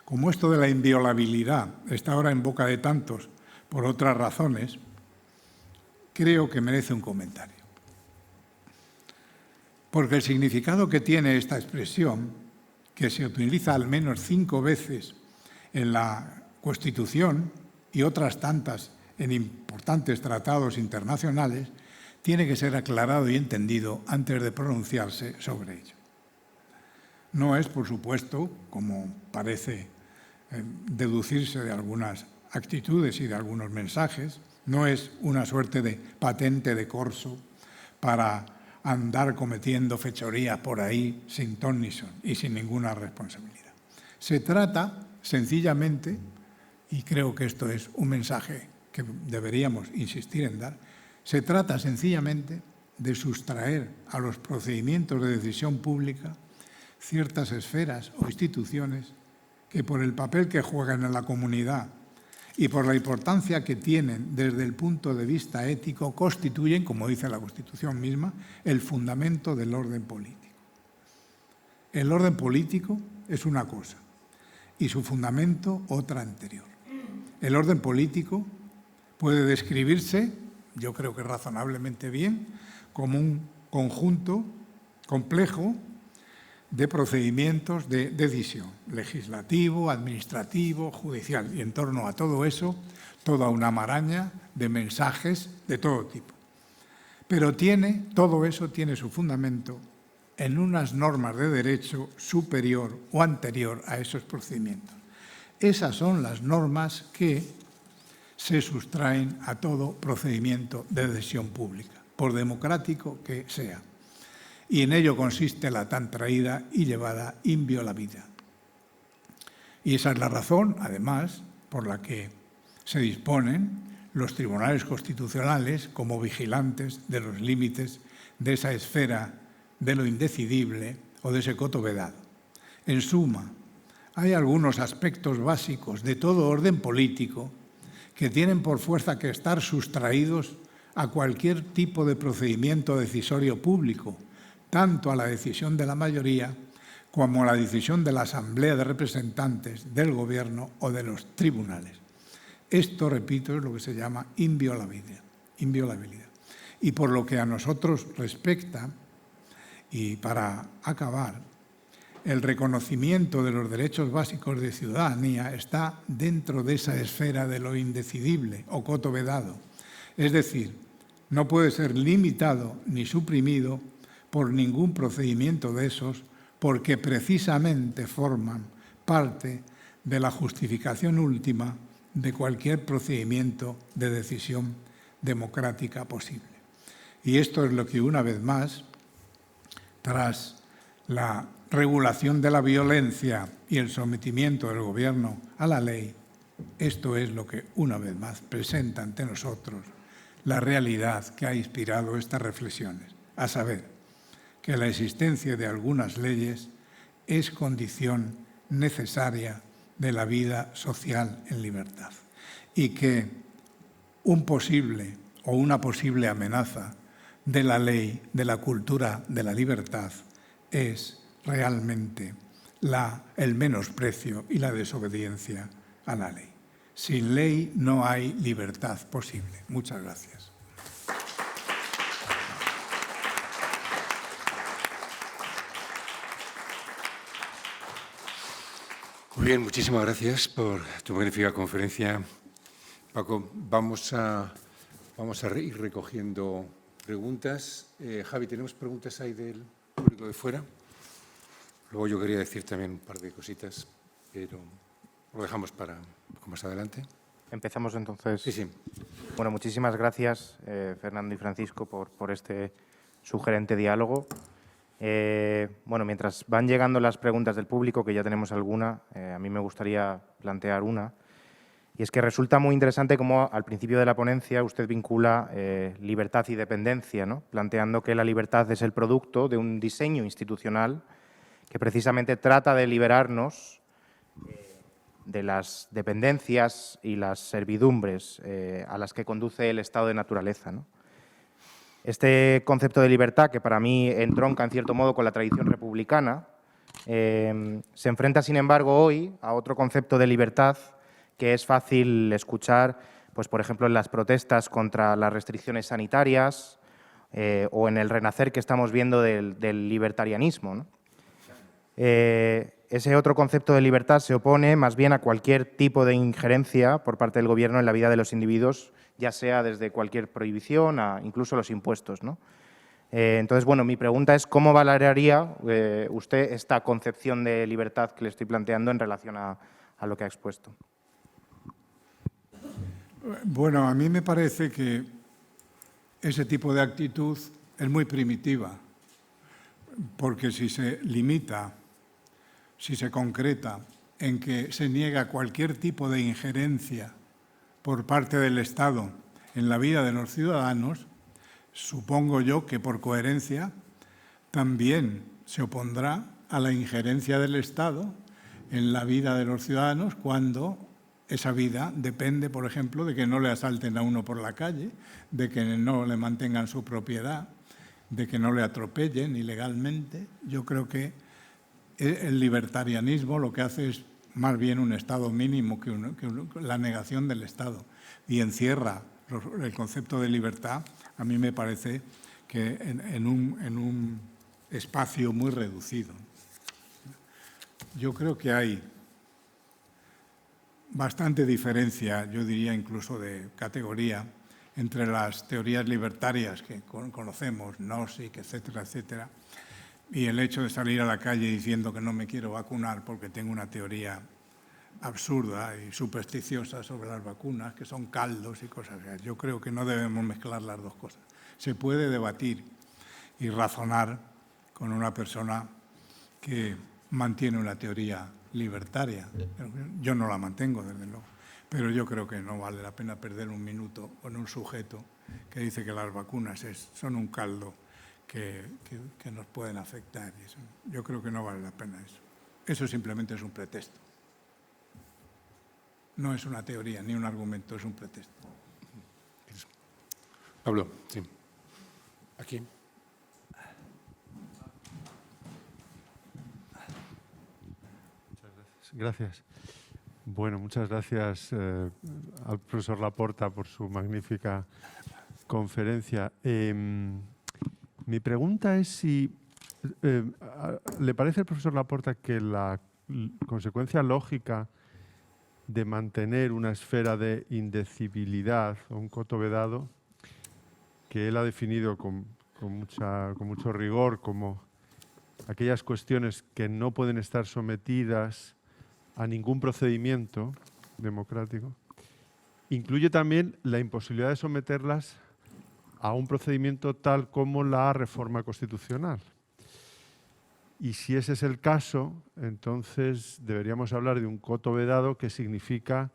Como esto de la inviolabilidad está ahora en boca de tantos por otras razones, creo que merece un comentario. Porque el significado que tiene esta expresión, que se utiliza al menos 5 veces en la Constitución y otras tantas en importantes tratados internacionales, tiene que ser aclarado y entendido antes de pronunciarse sobre ello. No es, por supuesto, como parece deducirse de algunas actitudes y de algunos mensajes, no es una suerte de patente de corso para andar cometiendo fechorías por ahí sin ton ni son y sin ninguna responsabilidad. Se trata sencillamente, y creo que esto es un mensaje que deberíamos insistir en dar, se trata sencillamente de sustraer a los procedimientos de decisión pública ciertas esferas o instituciones que por el papel que juegan en la comunidad y por la importancia que tienen desde el punto de vista ético, constituyen, como dice la Constitución misma, el fundamento del orden político. El orden político es una cosa y su fundamento otra anterior. El orden político puede describirse, yo creo que razonablemente bien, como un conjunto complejo de procedimientos de decisión, legislativo, administrativo, judicial, y en torno a todo eso, toda una maraña de mensajes de todo tipo. Pero todo eso tiene su fundamento en unas normas de derecho superior o anterior a esos procedimientos. Esas son las normas que se sustraen a todo procedimiento de decisión pública, por democrático que sea. Y en ello consiste la tan traída y llevada inviolabilidad. Y esa es la razón, además, por la que se disponen los tribunales constitucionales como vigilantes de los límites de esa esfera de lo indecidible o de ese coto vedado. En suma, hay algunos aspectos básicos de todo orden político que tienen por fuerza que estar sustraídos a cualquier tipo de procedimiento decisorio público, tanto a la decisión de la mayoría como a la decisión de la Asamblea de Representantes, del Gobierno o de los tribunales. Esto, repito, es lo que se llama inviolabilidad. Y por lo que a nosotros respecta, y para acabar, el reconocimiento de los derechos básicos de ciudadanía está dentro de esa esfera de lo indecidible o coto vedado. Es decir, no puede ser limitado ni suprimido por ningún procedimiento de esos, porque precisamente forman parte de la justificación última de cualquier procedimiento de decisión democrática posible. Y esto es lo que, una vez más, tras la regulación de la violencia y el sometimiento del Gobierno a la ley, esto es lo que, una vez más, presenta ante nosotros la realidad que ha inspirado estas reflexiones, a saber, que la existencia de algunas leyes es condición necesaria de la vida social en libertad y que un posible o una posible amenaza de la ley, de la cultura de la libertad, es realmente el menosprecio y la desobediencia a la ley. Sin ley no hay libertad posible. Muchas gracias. Muy bien, muchísimas gracias por tu magnífica conferencia, Paco. Vamos a ir recogiendo preguntas. Javi, ¿tenemos preguntas ahí del público de fuera? Luego yo quería decir también un par de cositas, pero lo dejamos para más adelante. Empezamos entonces. Sí. Bueno, muchísimas gracias, Fernando y Francisco, por este sugerente diálogo. Bueno, mientras van llegando las preguntas del público, que ya tenemos alguna, a mí me gustaría plantear una. Y es que resulta muy interesante cómo al principio de la ponencia usted vincula libertad y dependencia, ¿no? Planteando que la libertad es el producto de un diseño institucional que precisamente trata de liberarnos de las dependencias y las servidumbres a las que conduce el estado de naturaleza, ¿no? Este concepto de libertad, que para mí entronca en cierto modo con la tradición republicana, se enfrenta, sin embargo, hoy a otro concepto de libertad que es fácil escuchar, pues, por ejemplo, en las protestas contra las restricciones sanitarias o en el renacer que estamos viendo del libertarianismo, ¿no? Ese otro concepto de libertad se opone más bien a cualquier tipo de injerencia por parte del Gobierno en la vida de los individuos, ya sea desde cualquier prohibición a incluso los impuestos, ¿no? Entonces, bueno, mi pregunta es ¿cómo valoraría usted esta concepción de libertad que le estoy planteando en relación a lo que ha expuesto? Bueno, a mí me parece que ese tipo de actitud es muy primitiva, porque si se limita, si se concreta en que se niega cualquier tipo de injerencia por parte del Estado en la vida de los ciudadanos, supongo yo que por coherencia también se opondrá a la injerencia del Estado en la vida de los ciudadanos cuando esa vida depende, por ejemplo, de que no le asalten a uno por la calle, de que no le mantengan su propiedad, de que no le atropellen ilegalmente. Yo creo que el libertarianismo lo que hace es más bien un Estado mínimo que la negación del Estado y encierra el concepto de libertad, a mí me parece que en un espacio muy reducido. Yo creo que hay bastante diferencia, yo diría incluso de categoría, entre las teorías libertarias que conocemos, Nozick, etcétera, etcétera, y el hecho de salir a la calle diciendo que no me quiero vacunar porque tengo una teoría absurda y supersticiosa sobre las vacunas, que son caldos y cosas así. Yo creo que no debemos mezclar las dos cosas. Se puede debatir y razonar con una persona que mantiene una teoría libertaria. Yo no la mantengo, desde luego, pero yo creo que no vale la pena perder un minuto con un sujeto que dice que las vacunas son un caldo que nos pueden afectar. Yo creo que no vale la pena eso. Eso simplemente es un pretexto. No es una teoría ni un argumento, es un pretexto. Pablo, sí. Aquí. Gracias. Bueno, muchas gracias al profesor Laporta por su magnífica conferencia. Mi pregunta es si le parece al profesor Laporta que la consecuencia lógica de mantener una esfera de indecibilidad o un coto vedado, que él ha definido con mucho rigor como aquellas cuestiones que no pueden estar sometidas a ningún procedimiento democrático, incluye también la imposibilidad de someterlas a un procedimiento tal como la reforma constitucional. Y si ese es el caso, entonces deberíamos hablar de un coto vedado, que significa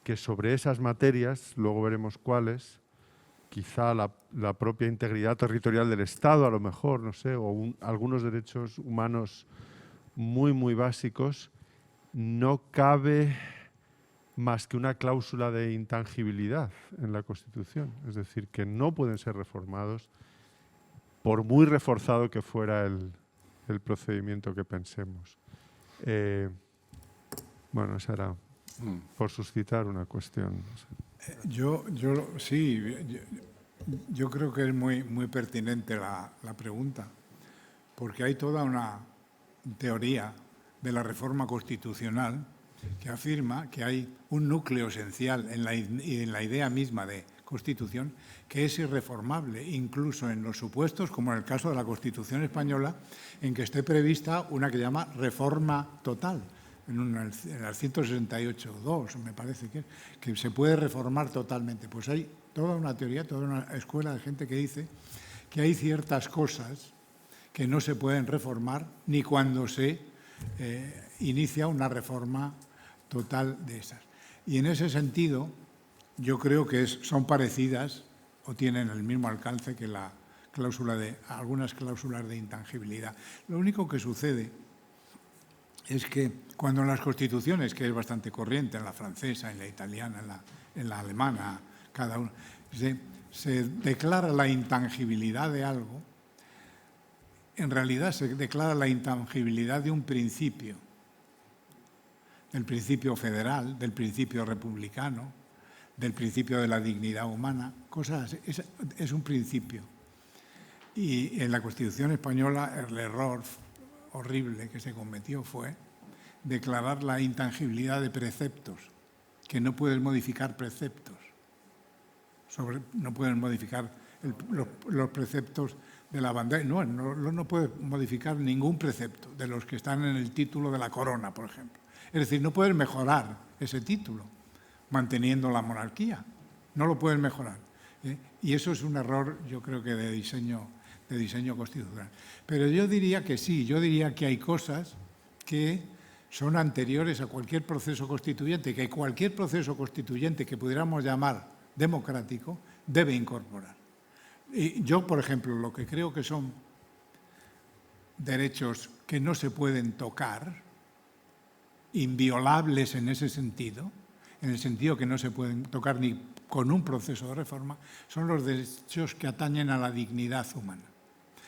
que sobre esas materias, luego veremos cuáles, quizá la propia integridad territorial del Estado, a lo mejor, no sé, o algunos derechos humanos muy, muy básicos, no cabe más que una cláusula de intangibilidad en la Constitución. Es decir, que no pueden ser reformados por muy reforzado que fuera el procedimiento que pensemos. Bueno, esa era por suscitar una cuestión. Yo creo que es muy pertinente la pregunta, porque hay toda una teoría de la reforma constitucional que afirma que hay un núcleo esencial en la idea misma de Constitución que es irreformable, incluso en los supuestos, como en el caso de la Constitución española, en que esté prevista una que llama reforma total, en el 168.2, me parece que se puede reformar totalmente. Pues hay toda una teoría, toda una escuela de gente que dice que hay ciertas cosas que no se pueden reformar ni cuando se inicia una reforma total de esas. Y en ese sentido, yo creo que son parecidas o tienen el mismo alcance que algunas cláusulas de intangibilidad. Lo único que sucede es que cuando en las constituciones, que es bastante corriente, en la francesa, en la italiana, en la alemana, cada uno, se declara la intangibilidad de algo, en realidad se declara la intangibilidad de un principio, del principio federal, del principio republicano, del principio de la dignidad humana, cosas así. Es un principio. Y en la Constitución española el error horrible que se cometió fue declarar la intangibilidad de preceptos, que no puedes modificar preceptos, no pueden modificar los preceptos de la bandera, no puedes modificar ningún precepto de los que están en el título de la corona, por ejemplo. Es decir, no puedes mejorar ese título manteniendo la monarquía, no lo puedes mejorar. Y eso es un error, yo creo que de diseño constitucional. Pero yo diría que sí, yo diría que hay cosas que son anteriores a cualquier proceso constituyente, que cualquier proceso constituyente que pudiéramos llamar democrático debe incorporar. Y yo, por ejemplo, lo que creo que son derechos que no se pueden tocar, inviolables en ese sentido, en el sentido que no se pueden tocar ni con un proceso de reforma, son los derechos que atañen a la dignidad humana,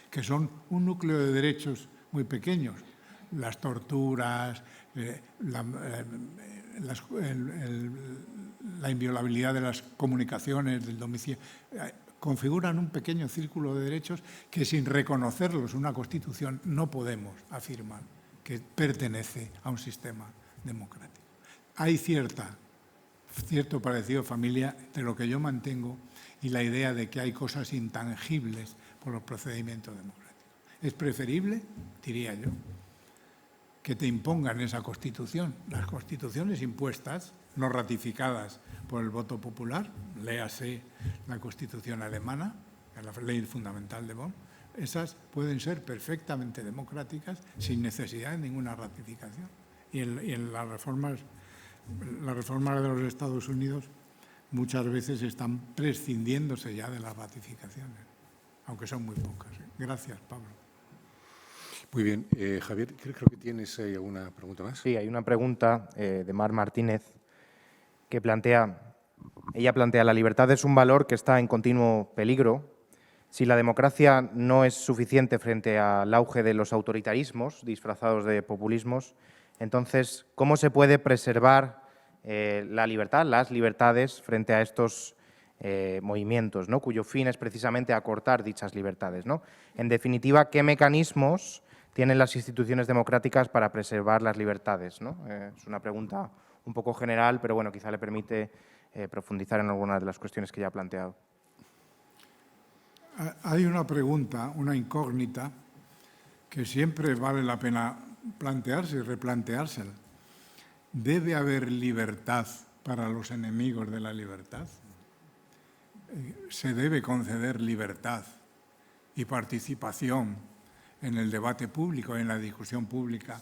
que son un núcleo de derechos muy pequeños. Las torturas, la inviolabilidad de las comunicaciones, del domicilio, configuran un pequeño círculo de derechos que, sin reconocerlos en una Constitución, no podemos afirmar que pertenece a un sistema democrático. Hay cierto parecido, familia, entre lo que yo mantengo y la idea de que hay cosas intangibles por los procedimientos democráticos. Es preferible, diría yo, que te impongan esa Constitución. Las constituciones impuestas, no ratificadas por el voto popular, léase la Constitución alemana, la ley fundamental de Bonn, esas pueden ser perfectamente democráticas sin necesidad de ninguna ratificación. Y en las reformas de los Estados Unidos muchas veces están prescindiéndose ya de las ratificaciones, aunque son muy pocas. Gracias, Pablo. Muy bien. Javier, creo que tienes ahí alguna pregunta más. Sí, hay una pregunta de Mar Martínez que plantea la libertad es un valor que está en continuo peligro. Si la democracia no es suficiente frente al auge de los autoritarismos disfrazados de populismos, Entonces, ¿cómo se puede preservar la libertad, las libertades frente a estos movimientos, ¿no?, cuyo fin es precisamente acortar dichas libertades, ¿no? En definitiva, ¿qué mecanismos tienen las instituciones democráticas para preservar las libertades, ¿no? Es una pregunta un poco general, pero bueno, quizá le permite profundizar en algunas de las cuestiones que ya ha planteado. Hay una pregunta, una incógnita, que siempre vale la pena plantearse y replanteársela. ¿Debe haber libertad para los enemigos de la libertad? ¿Se debe conceder libertad y participación en el debate público, en la discusión pública,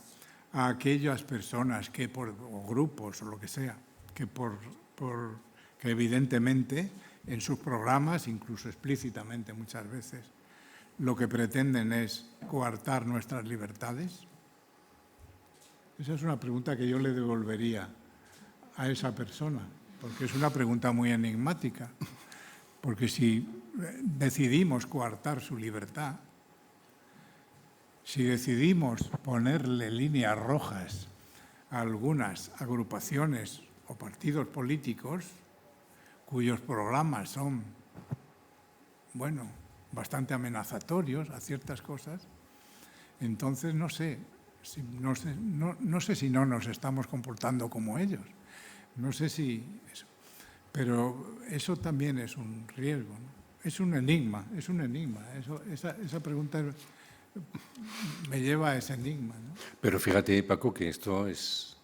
a aquellas personas que o grupos o lo que sea, que evidentemente en sus programas, incluso explícitamente muchas veces, lo que pretenden es coartar nuestras libertades? Esa es una pregunta que yo le devolvería a esa persona, porque es una pregunta muy enigmática. Porque si decidimos coartar su libertad, si decidimos ponerle líneas rojas a algunas agrupaciones o partidos políticos cuyos programas son, bueno, bastante amenazatorios a ciertas cosas, entonces no sé si no nos estamos comportando como ellos. No sé si eso. Pero eso también es un riesgo, ¿no? Es un enigma, es un enigma. Esa pregunta me lleva a ese enigma, ¿no? Pero fíjate, Paco, que esto es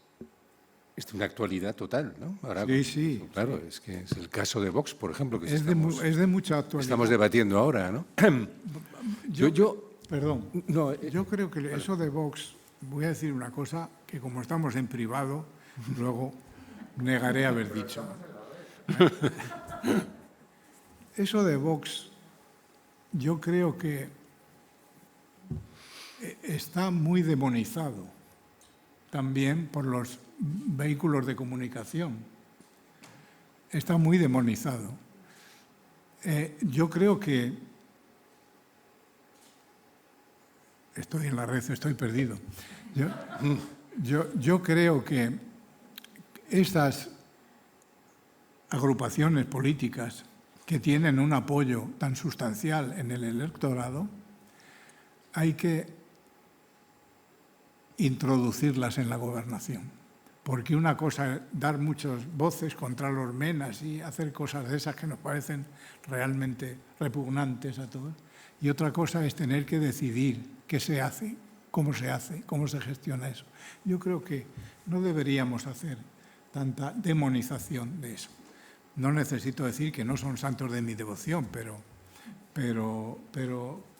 una actualidad total, ¿no? Ahora, Sí. Claro, es que es el caso de Vox, por ejemplo, que Es de mucha actualidad. estamos debatiendo ahora, ¿no? Perdón, No, yo creo que eso de Vox, voy a decir una cosa que como estamos en privado, luego negaré haber dicho. Eso de Vox, yo creo que está muy demonizado también por los vehículos de comunicación. Está muy demonizado. Yo creo que... Estoy en la red, estoy perdido. Yo creo que estas agrupaciones políticas que tienen un apoyo tan sustancial en el electorado, hay que introducirlas en la gobernación. Porque una cosa es dar muchas voces contra los menas y hacer cosas de esas que nos parecen realmente repugnantes a todos, y otra cosa es tener que decidir qué se hace, cómo se gestiona eso. Yo creo que no deberíamos hacer tanta demonización de eso. No necesito decir que no son santos de mi devoción, pero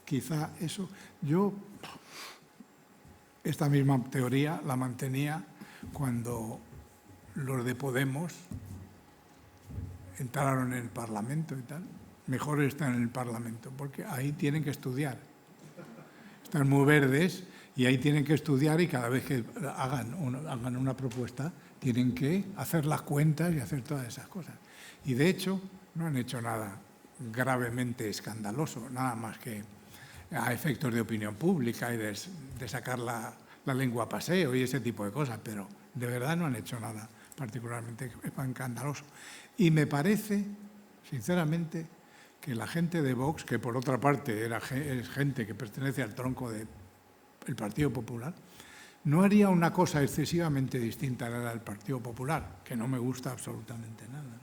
quizá eso... Yo esta misma teoría la mantenía cuando los de Podemos entraron en el Parlamento y tal. Mejor están en el Parlamento, porque ahí tienen que estudiar. Están muy verdes y ahí tienen que estudiar, y cada vez que hagan una propuesta tienen que hacer las cuentas y hacer todas esas cosas. Y de hecho no han hecho nada gravemente escandaloso, nada más que a efectos de opinión pública y de sacar la lengua a paseo y ese tipo de cosas, pero de verdad no han hecho nada particularmente escandaloso. Y me parece, sinceramente, que la gente de Vox, que por otra parte es gente que pertenece al tronco del Partido Popular, no haría una cosa excesivamente distinta a la del Partido Popular, que no me gusta absolutamente nada.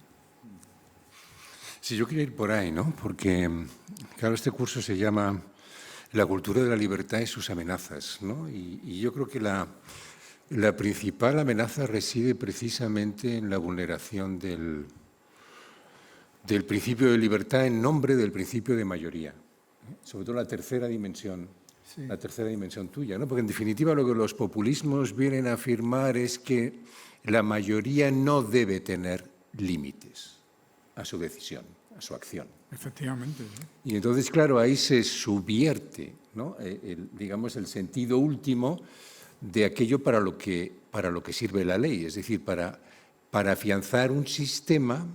Sí, yo quería ir por ahí, ¿no? Porque, claro, este curso se llama La cultura de la libertad y sus amenazas, ¿no? Y yo creo que la principal amenaza reside precisamente en la vulneración del principio de libertad en nombre del principio de mayoría, ¿eh? Sobre todo la tercera dimensión. Sí. La tercera dimensión tuya, ¿no? Porque en definitiva lo que los populismos vienen a afirmar es que la mayoría no debe tener límites a su decisión, a su acción. Efectivamente. ¿Sí? Y entonces, claro, ahí se subvierte, ¿no? Digamos, el sentido último de aquello para lo que sirve la ley, es decir, para afianzar un sistema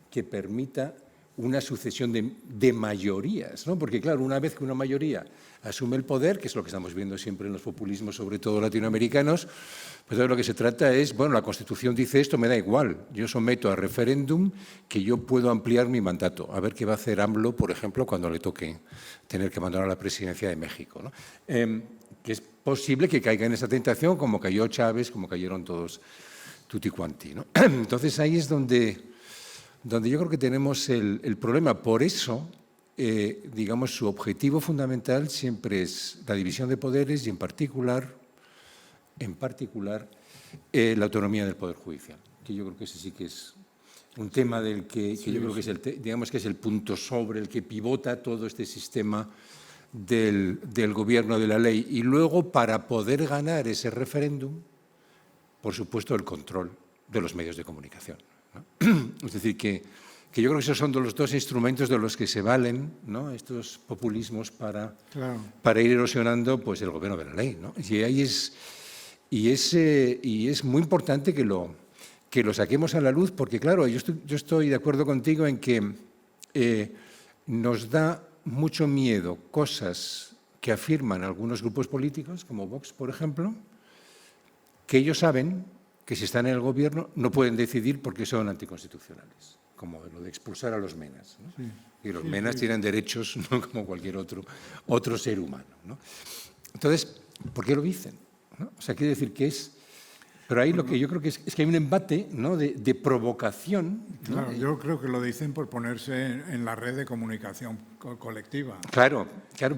que permita una sucesión de mayorías, ¿no? Porque, claro, una vez que una mayoría asume el poder, que es lo que estamos viendo siempre en los populismos, sobre todo latinoamericanos, pues de lo que se trata es, bueno, la Constitución dice esto, me da igual, yo someto a referéndum que yo puedo ampliar mi mandato, a ver qué va a hacer AMLO, por ejemplo, cuando le toque tener que abandonar la presidencia de México, ¿no? Que es posible que caiga en esa tentación, como cayó Chávez, como cayeron todos tutti quanti, ¿no? Entonces ahí es donde yo creo que tenemos el problema. Por eso, digamos, su objetivo fundamental siempre es la división de poderes y en particular, la autonomía del Poder Judicial, que yo creo que ese sí que es un tema del que yo creo que es digamos que es el punto sobre el que pivota todo este sistema del gobierno de la ley. Y luego, para poder ganar ese referéndum, por supuesto, el control de los medios de comunicación, ¿no? Es decir, que yo creo que esos son los dos instrumentos de los que se valen, ¿no?, estos populismos para ir erosionando, pues, el gobierno de la ley, ¿no? Y es muy importante que lo saquemos a la luz, porque, claro, yo estoy de acuerdo contigo en que nos da mucho miedo cosas que afirman algunos grupos políticos, como Vox, por ejemplo, que ellos saben que si están en el gobierno no pueden decidir porque son anticonstitucionales, como lo de expulsar a los menas, ¿no? Sí. Y los menas tienen derechos, ¿no?, como cualquier otro ser humano, ¿no? Entonces, ¿por qué lo dicen?, ¿no? O sea, quiere decir que es... Pero ahí lo que yo creo que es que hay un embate, ¿no?, de provocación, ¿no? Claro, yo creo que lo dicen por ponerse en la red de comunicación colectiva. Claro,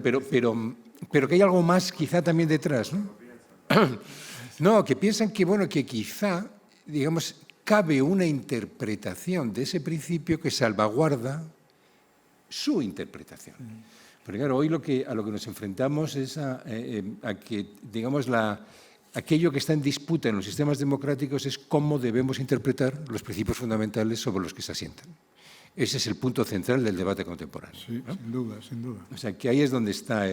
pero que hay algo más quizá también detrás, ¿no? No, que piensan que, bueno, que quizá, digamos, cabe una interpretación de ese principio que salvaguarda su interpretación. Porque, claro, hoy a lo que nos enfrentamos es a que, digamos, aquello que está en disputa en los sistemas democráticos es cómo debemos interpretar los principios fundamentales sobre los que se asientan. Ese es el punto central del debate contemporáneo, ¿no? Sí, sin duda, sin duda. O sea, que ahí es donde está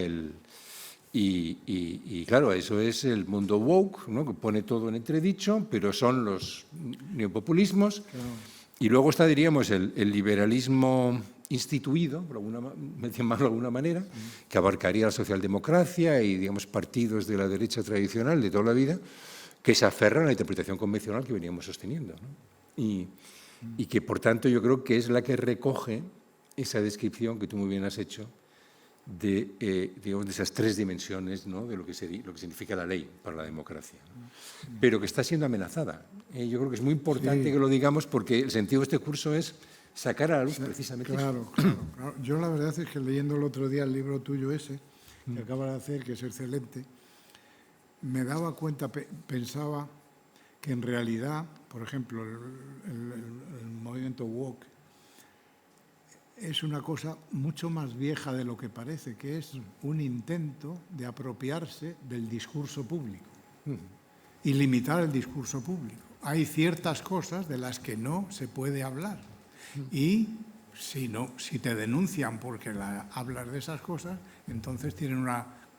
y claro, eso es el mundo woke, ¿no?, que pone todo en entredicho, pero son los neopopulismos. Claro. Y luego está, diríamos, el liberalismo instituido, por llamarlo de alguna manera, que abarcaría la socialdemocracia y, digamos, partidos de la derecha tradicional de toda la vida, que se aferran a la interpretación convencional que veníamos sosteniendo, ¿no? Y que, por tanto, yo creo que es la que recoge esa descripción que tú muy bien has hecho digamos, de esas tres dimensiones, ¿no?, de lo que significa la ley para la democracia, ¿no? Pero que está siendo amenazada. Yo creo que es muy importante que lo digamos, porque el sentido de este curso es sacar a la luz precisamente claro. Yo la verdad es que leyendo el otro día el libro tuyo ese, que acabas de hacer, que es excelente, me daba cuenta, pensaba que en realidad, por ejemplo, el movimiento woke es una cosa mucho más vieja de lo que parece, que es un intento de apropiarse del discurso público y limitar el discurso público. Hay ciertas cosas de las que no se puede hablar y si te denuncian porque hablas de esas cosas, entonces tienen un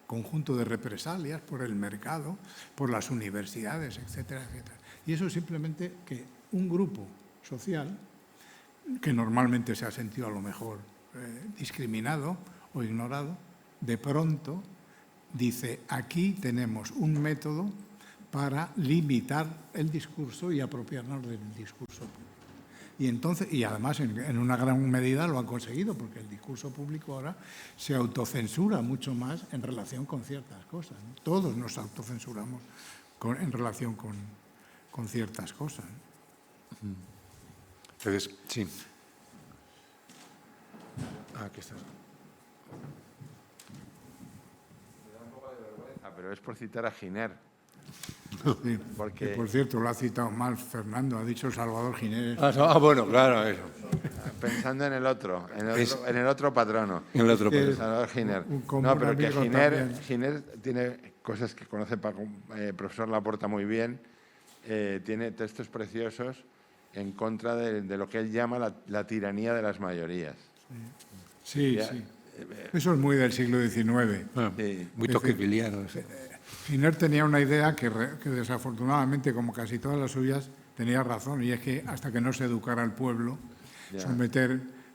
conjunto de represalias por el mercado, por las universidades, etcétera, etcétera. Y eso es simplemente que un grupo social que normalmente se ha sentido a lo mejor discriminado o ignorado, de pronto dice, aquí tenemos un método para limitar el discurso y apropiarnos del discurso público. Y además en una gran medida lo han conseguido, porque el discurso público ahora se autocensura mucho más en relación con ciertas cosas, ¿no? Todos nos autocensuramos en relación con ciertas cosas, ¿no? Entonces, sí. Aquí estás. Pero es por citar a Giner. Sí. Porque... por cierto, lo ha citado mal Fernando, ha dicho Salvador Giner. Bueno, claro, eso. Pensando en el otro patrono. En el otro patrono. Salvador Giner. No, pero que Giner tiene cosas que conoce profesor Laporta muy bien, tiene textos preciosos en contra de lo que él llama la tiranía de las mayorías. Sí. Eso es muy del siglo XIX. Muy tocqueviliano. Giner tenía una idea que desafortunadamente, como casi todas las suyas, tenía razón, y es que hasta que no se educara al pueblo,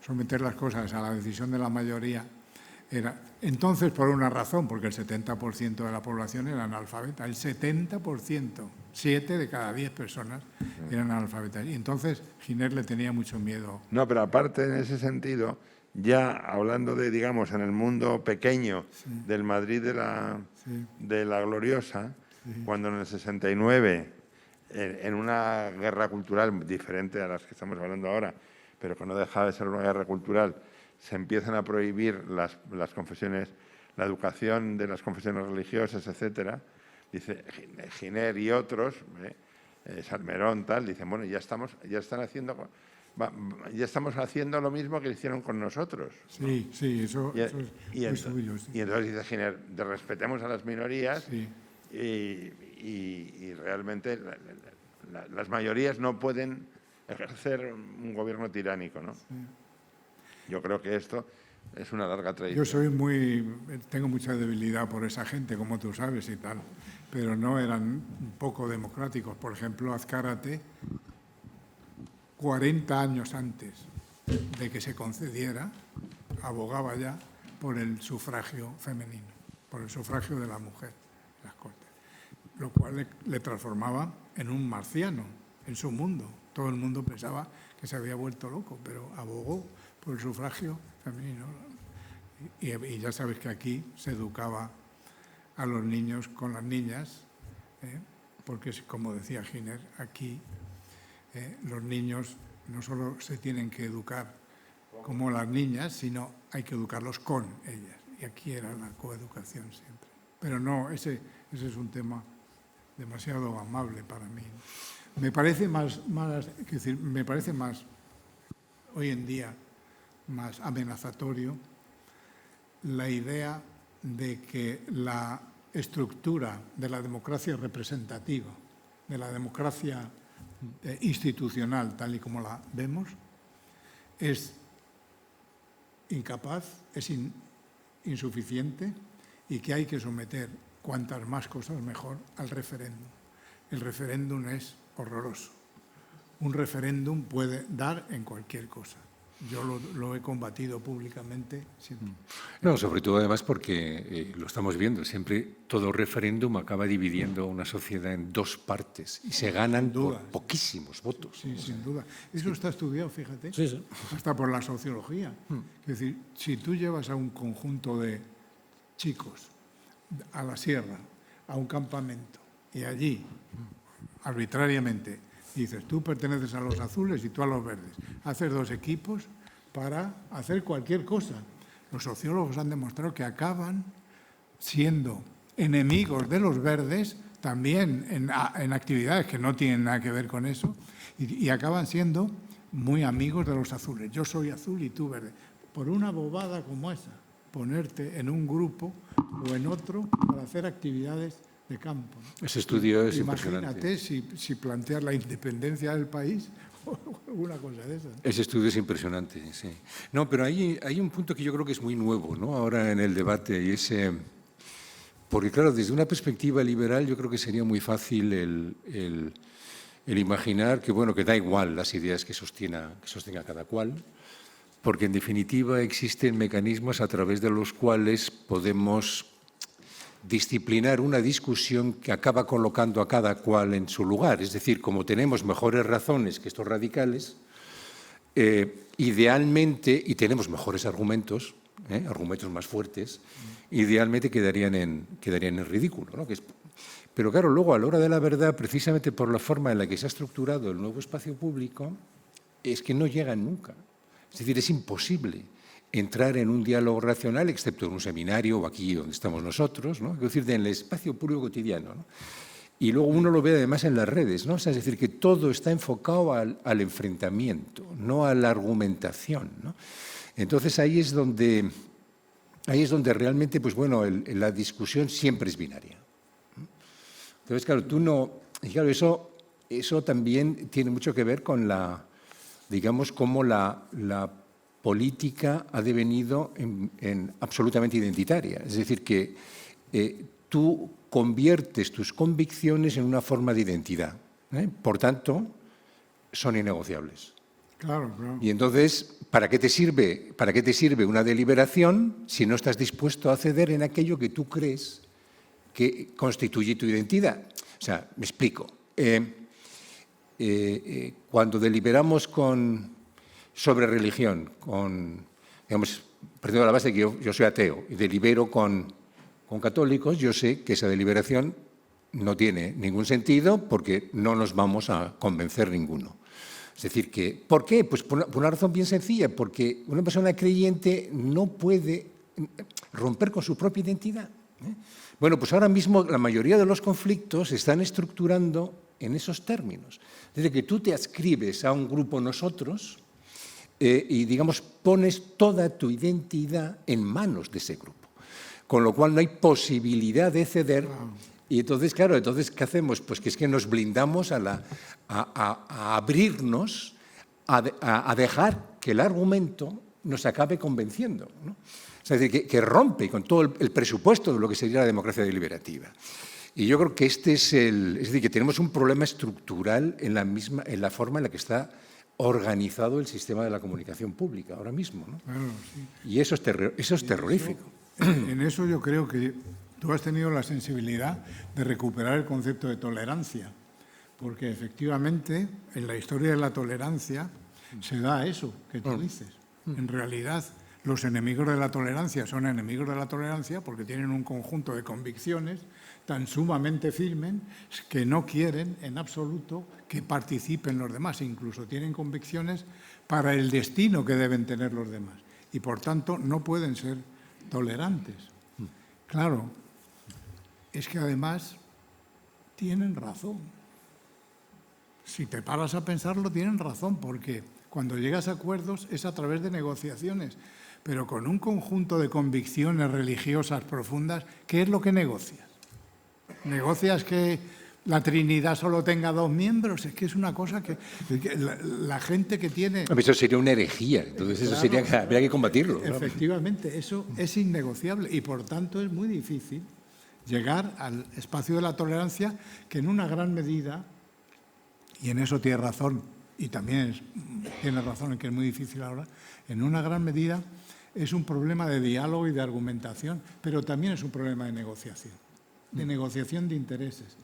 someter las cosas a la decisión de la mayoría era, entonces por una razón, porque el 70% de la población era analfabeta, el 70%, 7 de cada 10 personas eran analfabetas. Y entonces Giner le tenía mucho miedo. No, pero aparte en ese sentido, ya hablando de, digamos, en el mundo pequeño del Madrid de la gloriosa, cuando en el 69, en una guerra cultural diferente a las que estamos hablando ahora, pero que no deja de ser una guerra cultural, se empiezan a prohibir las confesiones, la educación de las confesiones religiosas, etcétera. Dice Giner y otros, Salmerón, tal, dicen, bueno, ya estamos haciendo lo mismo que hicieron con nosotros. Sí, sí, eso es muy suyo. Sí. Y entonces dice Giner, respetemos a las minorías, sí. y realmente las mayorías no pueden ejercer un gobierno tiránico, ¿no? Sí. Yo creo que esto es una larga tradición. Yo tengo mucha debilidad por esa gente, como tú sabes y tal, pero no eran poco democráticos. Por ejemplo, Azcárate, 40 años antes de que se concediera, abogaba ya por el sufragio femenino, por el sufragio de la mujer en las Cortes, lo cual le transformaba en un marciano, en su mundo. Todo el mundo pensaba que se había vuelto loco, pero abogó por el sufragio femenino. Y ya sabes que aquí se educaba a los niños con las niñas, porque, como decía Giner, aquí los niños no solo se tienen que educar como las niñas, sino hay que educarlos con ellas. Y aquí era la coeducación siempre. Pero no, ese es un tema demasiado amable para mí. Me parece más hoy en día más amenazatorio la idea de que la estructura de la democracia representativa, de la democracia institucional, tal y como la vemos, es incapaz, es insuficiente y que hay que someter cuantas más cosas mejor al referéndum. El referéndum es horroroso. Un referéndum puede dar en cualquier cosa. Yo lo he combatido públicamente siempre. No, sobre todo además porque lo estamos viendo, siempre todo referéndum acaba dividiendo una sociedad en dos partes y se ganan por poquísimos votos. Sí, sin duda. Eso está estudiado, fíjate, sí. Hasta por la sociología. Es decir, si tú llevas a un conjunto de chicos a la sierra, a un campamento, y allí, arbitrariamente, dices, tú perteneces a los azules y tú a los verdes. Haces dos equipos para hacer cualquier cosa. Los sociólogos han demostrado que acaban siendo enemigos de los verdes, también en actividades que no tienen nada que ver con eso, y acaban siendo muy amigos de los azules. Yo soy azul y tú verde. Por una bobada como esa, ponerte en un grupo o en otro para hacer actividades de campo. Ese estudio es impresionante. Imagínate si planteas la independencia del país o alguna cosa de esas. Ese estudio es impresionante, sí. No, pero hay un punto que yo creo que es muy nuevo, ¿no? Ahora en el debate, y es... porque, claro, desde una perspectiva liberal yo creo que sería muy fácil el imaginar que, bueno, que da igual las ideas que sostenga cada cual, porque en definitiva existen mecanismos a través de los cuales podemos disciplinar una discusión que acaba colocando a cada cual en su lugar. Es decir, como tenemos mejores razones que estos radicales, idealmente, y tenemos mejores argumentos, argumentos más fuertes, idealmente quedarían en ridículo, ¿no? Pero claro, luego a la hora de la verdad, precisamente por la forma en la que se ha estructurado el nuevo espacio público, es que no llegan nunca. Es decir, es imposible entrar en un diálogo racional, excepto en un seminario o aquí donde estamos nosotros, ¿no? Es decir, en el espacio público cotidiano, ¿no? Y luego uno lo ve además en las redes, ¿no? O sea, es decir, que todo está enfocado al enfrentamiento, no a la argumentación, ¿no? Entonces ahí es donde realmente, pues bueno, la discusión siempre es binaria. Entonces, claro, y claro, eso también tiene mucho que ver con digamos, cómo la política ha devenido en absolutamente identitaria. Es decir, que tú conviertes tus convicciones en una forma de identidad. Por tanto, son innegociables. Claro, claro. Y entonces, ¿para qué te sirve una deliberación si no estás dispuesto a ceder en aquello que tú crees que constituye tu identidad? O sea, me explico. Cuando deliberamos sobre religión, digamos, partiendo de la base de que yo soy ateo y delibero con católicos, yo sé que esa deliberación no tiene ningún sentido porque no nos vamos a convencer ninguno. Es decir, ¿por qué? Pues por una razón bien sencilla, porque una persona creyente no puede romper con su propia identidad. Bueno, pues ahora mismo la mayoría de los conflictos se están estructurando en esos términos. Es decir, que tú te adscribes a un grupo nosotros y, digamos, pones toda tu identidad en manos de ese grupo. Con lo cual no hay posibilidad de ceder. Y entonces, claro, ¿qué hacemos? Pues que es que nos blindamos a abrirnos, a dejar que el argumento nos acabe convenciendo, ¿no? Es decir, que rompe con todo el presupuesto de lo que sería la democracia deliberativa. Y yo creo que es decir, que tenemos un problema estructural en la forma en la que está organizado el sistema de la comunicación pública ahora mismo, ¿no? Claro, sí. Y eso es terrorífico. En eso yo creo que tú has tenido la sensibilidad de recuperar el concepto de tolerancia, porque efectivamente en la historia de la tolerancia se da eso que tú dices. En realidad, los enemigos de la tolerancia son enemigos de la tolerancia porque tienen un conjunto de convicciones tan sumamente firmes que no quieren en absoluto que participen los demás. Incluso tienen convicciones para el destino que deben tener los demás. Y por tanto no pueden ser tolerantes. Claro, es que además tienen razón. Si te paras a pensarlo, tienen razón, porque cuando llegas a acuerdos es a través de negociaciones, pero con un conjunto de convicciones religiosas profundas, ¿qué es lo que negocias? ¿Negocias que la Trinidad solo tenga 2 miembros? Es que es una cosa que la gente que tiene... Eso sería una herejía, entonces eso Claro, habría que combatirlo. Efectivamente, eso es innegociable y por tanto es muy difícil llegar al espacio de la tolerancia, que en una gran medida, y en eso tiene razón, y también tiene razón en que es muy difícil ahora, en una gran medida es un problema de diálogo y de argumentación, pero también es un problema de negociación de intereses.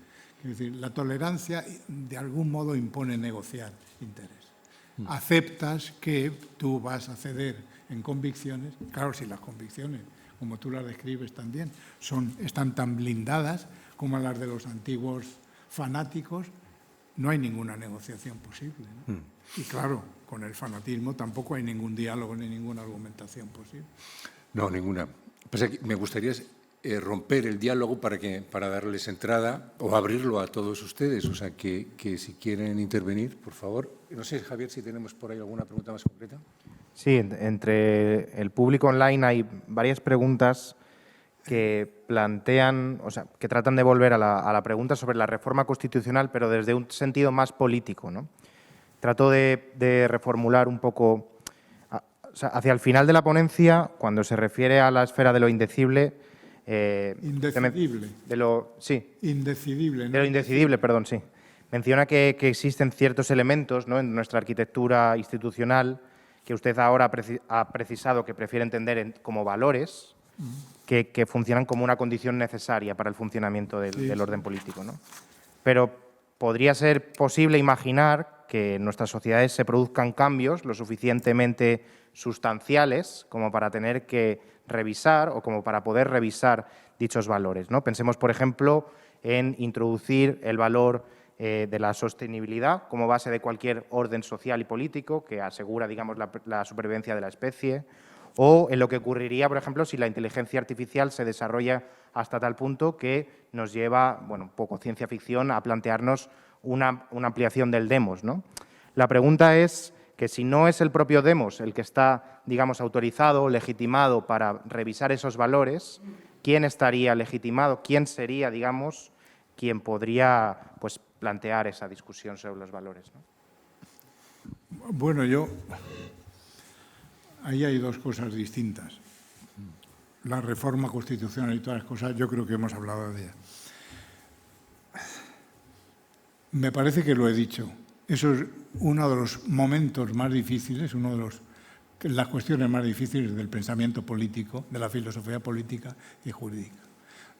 Es decir, la tolerancia de algún modo impone negociar intereses. Aceptas que tú vas a ceder en convicciones, claro, si las convicciones, como tú las describes también, están tan blindadas como las de los antiguos fanáticos, no hay ninguna negociación posible, ¿no? Y claro, con el fanatismo tampoco hay ningún diálogo ni ninguna argumentación posible. No, ninguna. Pues me gustaría romper el diálogo para darles entrada o abrirlo a todos ustedes. O sea, que si quieren intervenir, por favor. No sé, Javier, si tenemos por ahí alguna pregunta más concreta. Sí, entre el público online hay varias preguntas que plantean, o sea, que tratan de volver a la pregunta sobre la reforma constitucional, pero desde un sentido más político, ¿no? Trato de reformular un poco, o sea, hacia el final de la ponencia, cuando se refiere a la esfera de lo indecible... Indecidible. Sí. Indecidible, ¿no? De lo indecidible, perdón, sí. Menciona que existen ciertos elementos, ¿no?, en nuestra arquitectura institucional que usted ahora ha precisado que prefiere entender como valores, que funcionan como una condición necesaria para el funcionamiento del orden político, ¿no? Pero podría ser posible imaginar que en nuestras sociedades se produzcan cambios lo suficientemente sustanciales como para tener que revisar o como para poder revisar dichos valores, ¿no? Pensemos, por ejemplo, en introducir el valor de la sostenibilidad como base de cualquier orden social y político que asegura, digamos, la supervivencia de la especie, o en lo que ocurriría, por ejemplo, si la inteligencia artificial se desarrolla hasta tal punto que nos lleva, bueno, un poco ciencia ficción, a plantearnos una ampliación del demos, ¿no? La pregunta es que si no es el propio demos el que está, digamos, autorizado, legitimado para revisar esos valores, ¿quién estaría legitimado? ¿Quién sería, digamos, quien podría, pues, plantear esa discusión sobre los valores, ¿no? Bueno, ahí hay 2 cosas distintas. La reforma constitucional y todas las cosas, yo creo que hemos hablado de ella. Me parece que lo he dicho. Eso uno de los momentos más difíciles, las cuestiones más difíciles del pensamiento político, de la filosofía política y jurídica.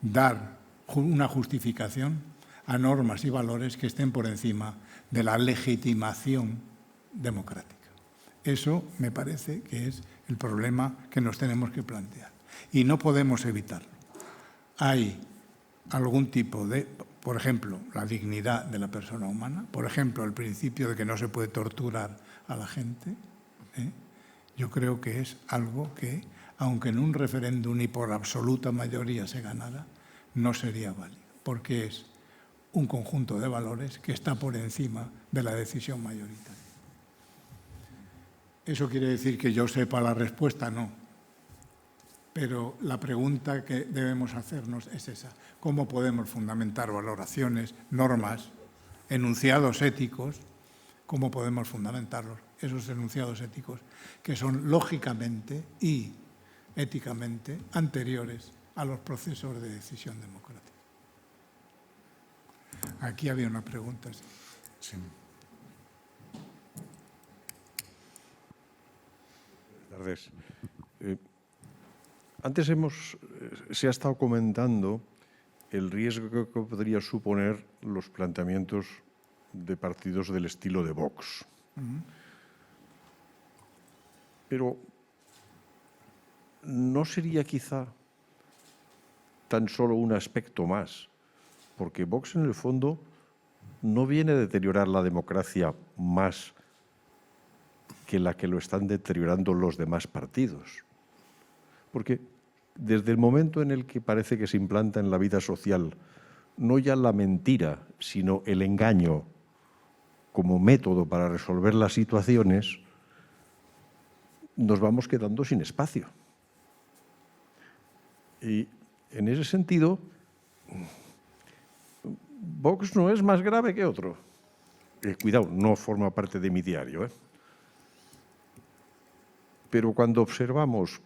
Dar una justificación a normas y valores que estén por encima de la legitimación democrática. Eso me parece que es el problema que nos tenemos que plantear. Y no podemos evitarlo. Hay algún tipo de, por ejemplo, la dignidad de la persona humana, por ejemplo, el principio de que no se puede torturar a la gente. Yo creo que es algo que, aunque en un referéndum y por absoluta mayoría se ganara, no sería válido, porque es un conjunto de valores que está por encima de la decisión mayoritaria. ¿Eso quiere decir que yo sepa la respuesta? No. Pero la pregunta que debemos hacernos es esa. ¿Cómo podemos fundamentar valoraciones, normas, enunciados éticos? ¿Cómo podemos fundamentarlos, esos enunciados éticos que son lógicamente y éticamente anteriores a los procesos de decisión democrática? Aquí había una pregunta. Sí. Buenas tardes. Antes se ha estado comentando el riesgo que podría suponer los planteamientos de partidos del estilo de Vox. Pero ¿no sería quizá tan solo un aspecto más? Porque Vox, en el fondo, no viene a deteriorar la democracia más que la que lo están deteriorando los demás partidos. Porque desde el momento en el que parece que se implanta en la vida social no ya la mentira, sino el engaño como método para resolver las situaciones, nos vamos quedando sin espacio. Y en ese sentido, Vox no es más grave que otro. Cuidado, no forma parte de mi diario. Pero cuando observamos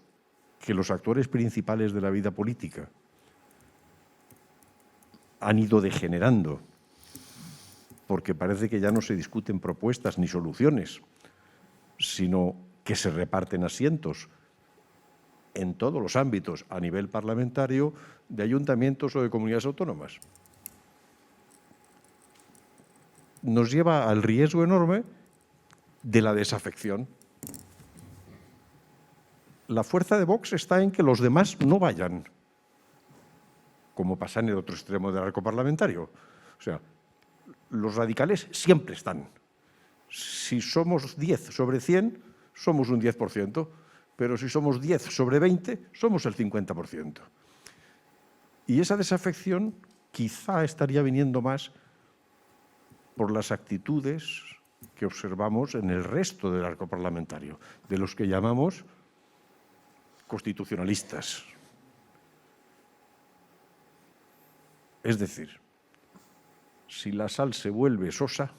que los actores principales de la vida política han ido degenerando, porque parece que ya no se discuten propuestas ni soluciones, sino que se reparten asientos en todos los ámbitos, a nivel parlamentario, de ayuntamientos o de comunidades autónomas. Nos lleva al riesgo enorme de la desafección. La fuerza de Vox está en que los demás no vayan, como pasa en el otro extremo del arco parlamentario. O sea, los radicales siempre están. Si somos 10 sobre 100, somos un 10%, pero si somos 10 sobre 20, somos el 50%. Y esa desafección quizá estaría viniendo más por las actitudes que observamos en el resto del arco parlamentario, de los que llamamos constitucionalistas. Es decir, si la sal se vuelve sosa,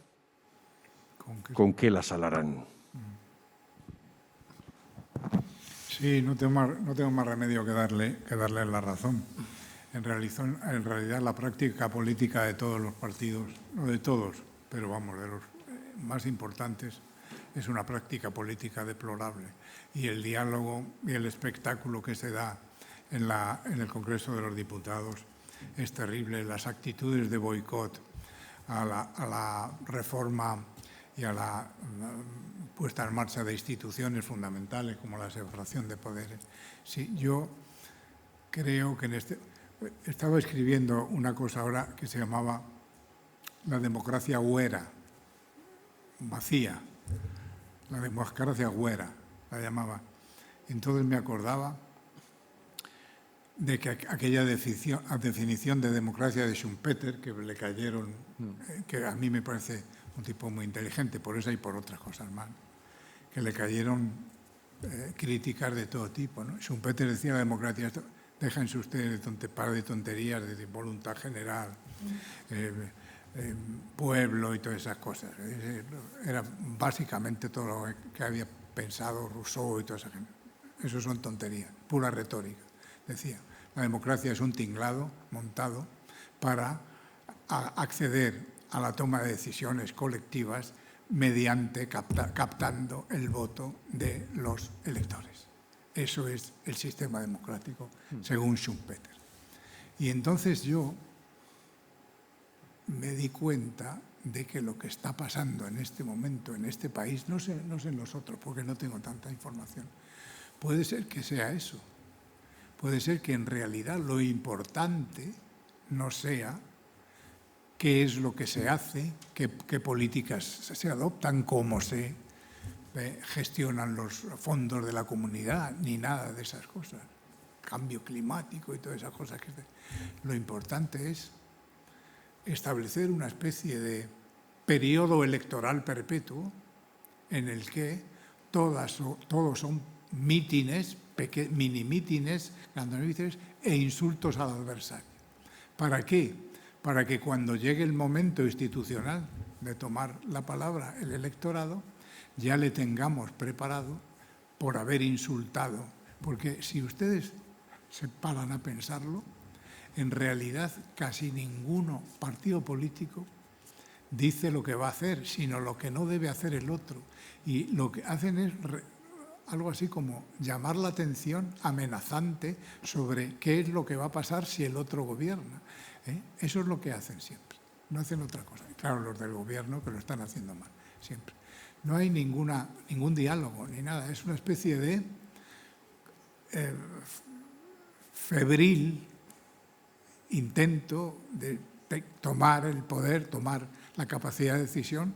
¿con qué la salarán? Sí, no tengo más remedio que darle la razón. En realidad, la práctica política de todos los partidos, no de todos, pero vamos, de los más importantes, es una práctica política deplorable. Y el diálogo y el espectáculo que se da en el Congreso de los Diputados es terrible. Las actitudes de boicot a la reforma y a la puesta en marcha de instituciones fundamentales como la separación de poderes. Sí, yo creo que estaba escribiendo una cosa ahora que se llamaba la democracia huera, vacía, la democracia huera, la llamaba. Entonces me acordaba de que aquella definición de democracia de Schumpeter, que le cayeron, que a mí me parece un tipo muy inteligente, por esa y por otras cosas más, que le cayeron críticas de todo tipo, ¿no? Schumpeter decía la democracia, déjense ustedes de tonterías, de voluntad general, pueblo y todas esas cosas. Era básicamente todo lo que había pensado Rousseau y toda esa gente. Eso son tonterías, pura retórica. Decía, la democracia es un tinglado montado para acceder a la toma de decisiones colectivas mediante captando el voto de los electores. Eso es el sistema democrático, según Schumpeter. Y entonces yo me di cuenta de que lo que está pasando en este momento en este país, no sé en los otros porque no tengo tanta información, puede ser que sea eso. Puede ser que en realidad lo importante no sea qué es lo que se hace, qué políticas se adoptan, cómo se gestionan los fondos de la comunidad, ni nada de esas cosas. Cambio climático y todas esas cosas. Lo importante es establecer una especie de periodo electoral perpetuo en el que todos son mítines, mini mítines, grandes mítines e insultos al adversario. ¿Para qué? Para que cuando llegue el momento institucional de tomar la palabra el electorado, ya le tengamos preparado por haber insultado. Porque si ustedes se paran a pensarlo, en realidad casi ningún partido político dice lo que va a hacer, sino lo que no debe hacer el otro. Y lo que hacen es algo así como llamar la atención amenazante sobre qué es lo que va a pasar si el otro gobierna. Eso es lo que hacen siempre, no hacen otra cosa. Y claro, los del gobierno que lo están haciendo mal, siempre. No hay ningún diálogo ni nada, es una especie de febril intento de tomar el poder, tomar la capacidad de decisión,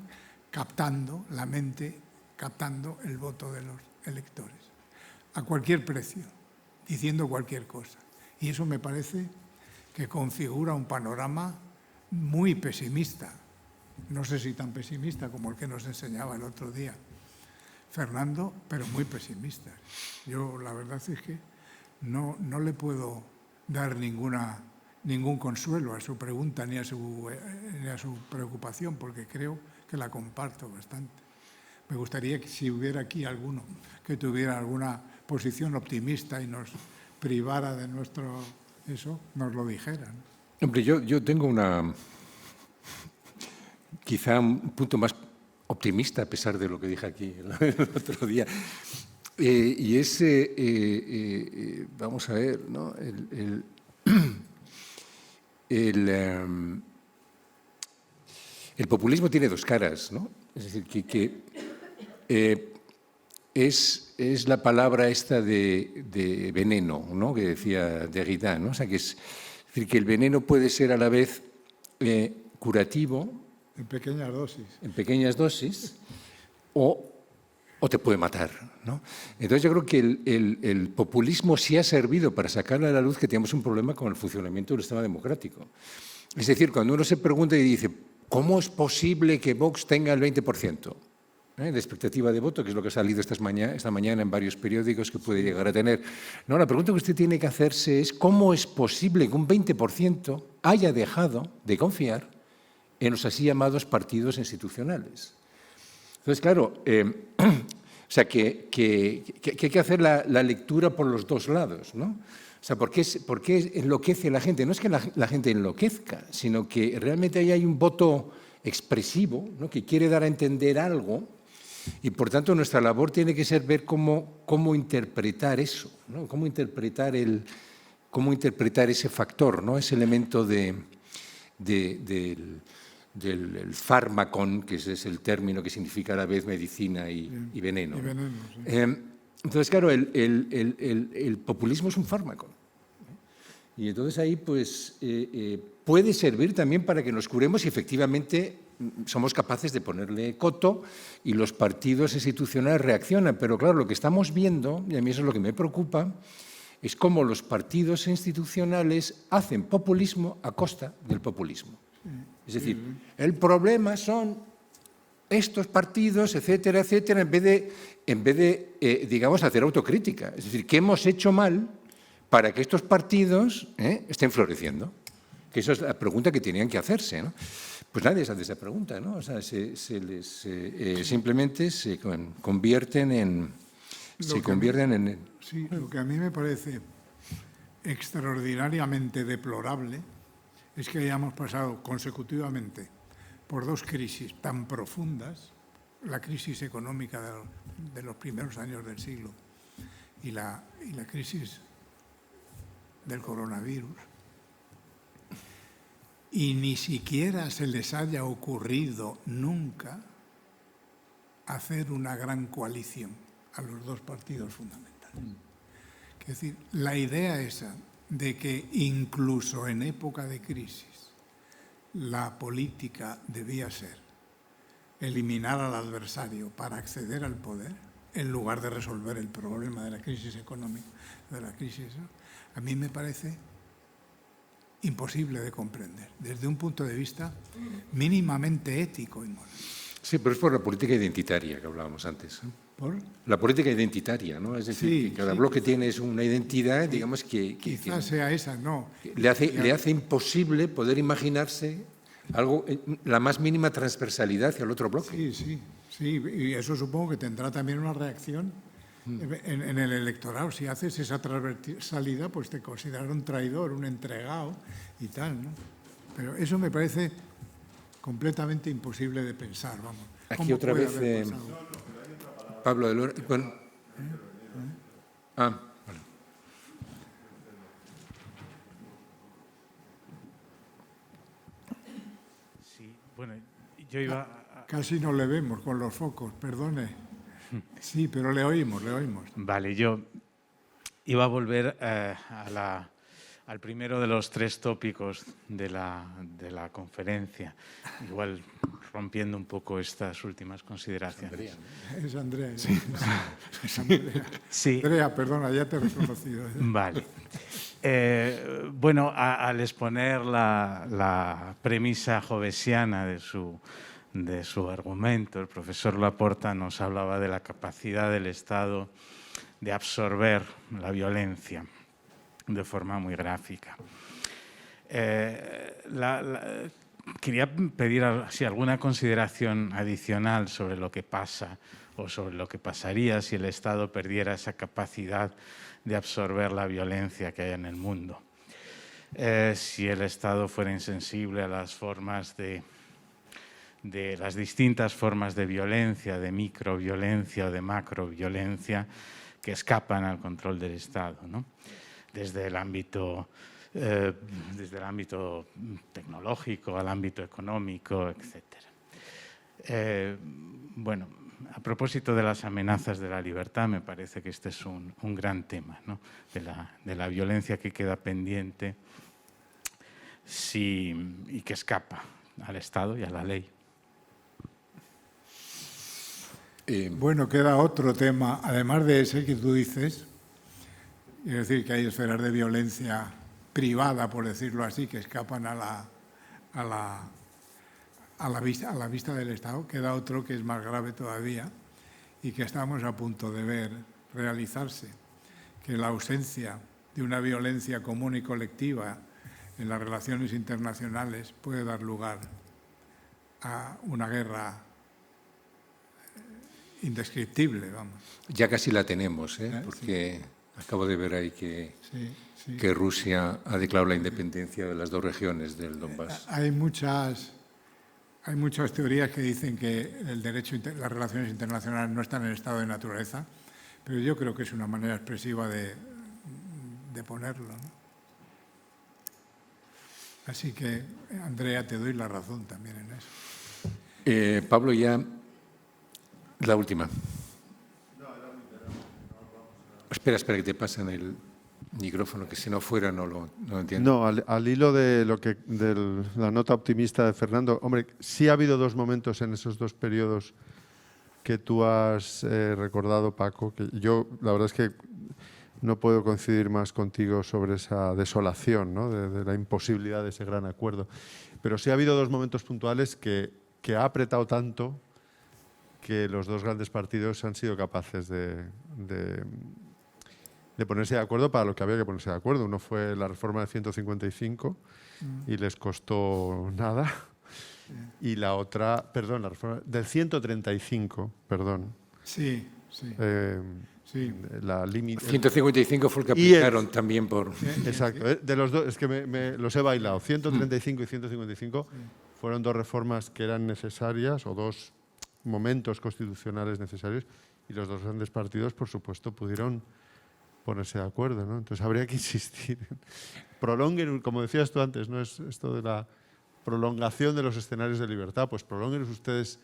captando la mente, captando el voto de los electores, a cualquier precio, diciendo cualquier cosa. Y eso me parece que configura un panorama muy pesimista. No sé si tan pesimista como el que nos enseñaba el otro día Fernando, pero muy pesimista. Yo la verdad es que no le puedo dar ningún consuelo a su pregunta ni a su preocupación, porque creo que la comparto bastante. Me gustaría que si hubiera aquí alguno que tuviera alguna posición optimista y nos privara de eso, nos lo dijeran. Hombre, yo tengo quizá un punto más optimista, a pesar de lo que dije aquí el otro día. Y es, vamos a ver, ¿no? El populismo tiene dos caras, ¿no? Es decir, es la palabra esta de veneno, ¿no? Que decía Derrida, ¿no? O sea, es decir, que el veneno puede ser a la vez curativo. En pequeñas dosis. En pequeñas dosis, o te puede matar, ¿no? Entonces yo creo que el populismo sí ha servido para sacar a la luz que tenemos un problema con el funcionamiento del sistema democrático. Es decir, cuando uno se pregunta y dice, ¿cómo es posible que Vox tenga el 20% de expectativa de voto, que es lo que ha salido esta mañana en varios periódicos que puede llegar a tener? No, la pregunta que usted tiene que hacerse es, ¿cómo es posible que un 20% haya dejado de confiar en los así llamados partidos institucionales? Entonces, claro, o sea, que hay que hacer la lectura por los dos lados, ¿no? O sea, ¿por qué enloquece la gente? No es que la gente enloquezca, sino que realmente ahí hay un voto expresivo, ¿no? Que quiere dar a entender algo, y por tanto nuestra labor tiene que ser ver cómo interpretar eso, ¿no? Cómo interpretar ese factor, ¿no? Ese elemento del fármacon, que ese es el término que significa a la vez medicina y veneno. Y veneno, sí. Entonces, claro, el populismo es un fármaco. Y entonces ahí pues, puede servir también para que nos curemos y efectivamente somos capaces de ponerle coto y los partidos institucionales reaccionan. Pero claro, lo que estamos viendo, y a mí eso es lo que me preocupa, es cómo los partidos institucionales hacen populismo a costa del populismo. Es decir, el problema son estos partidos, etcétera, etcétera, en vez de digamos, hacer autocrítica. Es decir, ¿qué hemos hecho mal para que estos partidos estén floreciendo? Que esa es la pregunta que tenían que hacerse, ¿no? Pues nadie se hace esa pregunta, ¿no? O sea, simplemente se convierten en... Sí, lo que a mí me parece extraordinariamente deplorable es que hayamos pasado consecutivamente por dos crisis tan profundas, la crisis económica de los primeros años del siglo y la crisis del coronavirus, y ni siquiera se les haya ocurrido nunca hacer una gran coalición a los dos partidos fundamentales. Es decir, la idea esa de que incluso en época de crisis la política debía ser eliminar al adversario para acceder al poder, en lugar de resolver el problema de la crisis económica, de la crisis, ¿no? A mí me parece imposible de comprender, desde un punto de vista mínimamente ético y moral. Sí, pero es por la política identitaria que hablábamos antes. ¿Por? La política identitaria, ¿no? Es decir, Sí, que cada sí, bloque tiene una identidad, digamos, que Quizás sea esa, no. le hace imposible poder imaginarse algo, la más mínima transversalidad hacia el otro bloque. Sí, y eso supongo que tendrá también una reacción en el electorado. Si haces esa transversalidad, pues te consideran un traidor, un entregado y tal, ¿no? Pero eso me parece completamente imposible de pensar, vamos. Aquí otra puede vez haber pasado? Pablo de Lora. Bueno. Vale. Sí, bueno, yo iba... Casi no le vemos con los focos, perdone. Sí, pero le oímos. Vale, yo iba a volver al primero de los tres tópicos de la conferencia, igual rompiendo un poco estas últimas consideraciones. Es Andrea. Sí. Es Andrea. Sí. Andrea, perdona, ya te he reconocido. Vale. Bueno, al exponer la premisa jovesiana de su argumento, el profesor Laporta nos hablaba de la capacidad del Estado de absorber la violencia de forma muy gráfica. Quería pedir alguna consideración adicional sobre lo que pasa o sobre lo que pasaría si el Estado perdiera esa capacidad de absorber la violencia que hay en el mundo. Si el Estado fuera insensible a las formas de las distintas formas de violencia, de microviolencia o de macroviolencia que escapan al control del Estado, ¿no? Desde el ámbito tecnológico al ámbito económico, etc. Bueno, a propósito de las amenazas de la libertad, me parece que este es un gran tema, ¿no? de la violencia que queda pendiente y que escapa al Estado y a la ley. Bueno, queda otro tema, además de ese que tú dices, es decir, que hay esferas de violencia privada, por decirlo así, que escapan a la vista del Estado. Queda otro que es más grave todavía y que estamos a punto de ver realizarse, que la ausencia de una violencia común y colectiva en las relaciones internacionales puede dar lugar a una guerra indescriptible, vamos. Ya casi la tenemos, porque acabo de ver ahí que Rusia ha declarado la independencia de las dos regiones del Donbass. Hay muchas teorías que dicen que el derecho, las relaciones internacionales no están en estado de naturaleza, pero yo creo que es una manera expresiva de ponerlo, ¿no? Así que, Andrea, te doy la razón también en eso. Pablo, ya la última. Espera, que te pasen el micrófono, que si no fuera no lo entiendo. No, al hilo de la nota optimista de Fernando, hombre, sí ha habido dos momentos en esos dos periodos que tú has recordado, Paco, que yo la verdad es que no puedo coincidir más contigo sobre esa desolación, ¿no? de la imposibilidad de ese gran acuerdo. Pero sí ha habido dos momentos puntuales que ha apretado tanto que los dos grandes partidos han sido capaces de ponerse de acuerdo para lo que había que ponerse de acuerdo. Uno fue la reforma del 155 y les costó nada. Y la otra, perdón, la reforma del 135, perdón. Sí. La 155 fue el que aplicaron también por... Exacto, de los dos, es que los he bailado. 135 y 155 fueron dos reformas que eran necesarias, o dos momentos constitucionales necesarios y los dos grandes partidos, por supuesto, pudieron ponerse de acuerdo, ¿no? Entonces habría que insistir. Prolonguen, como decías tú antes, ¿no? Es esto de la prolongación de los escenarios de libertad, pues prolonguen ustedes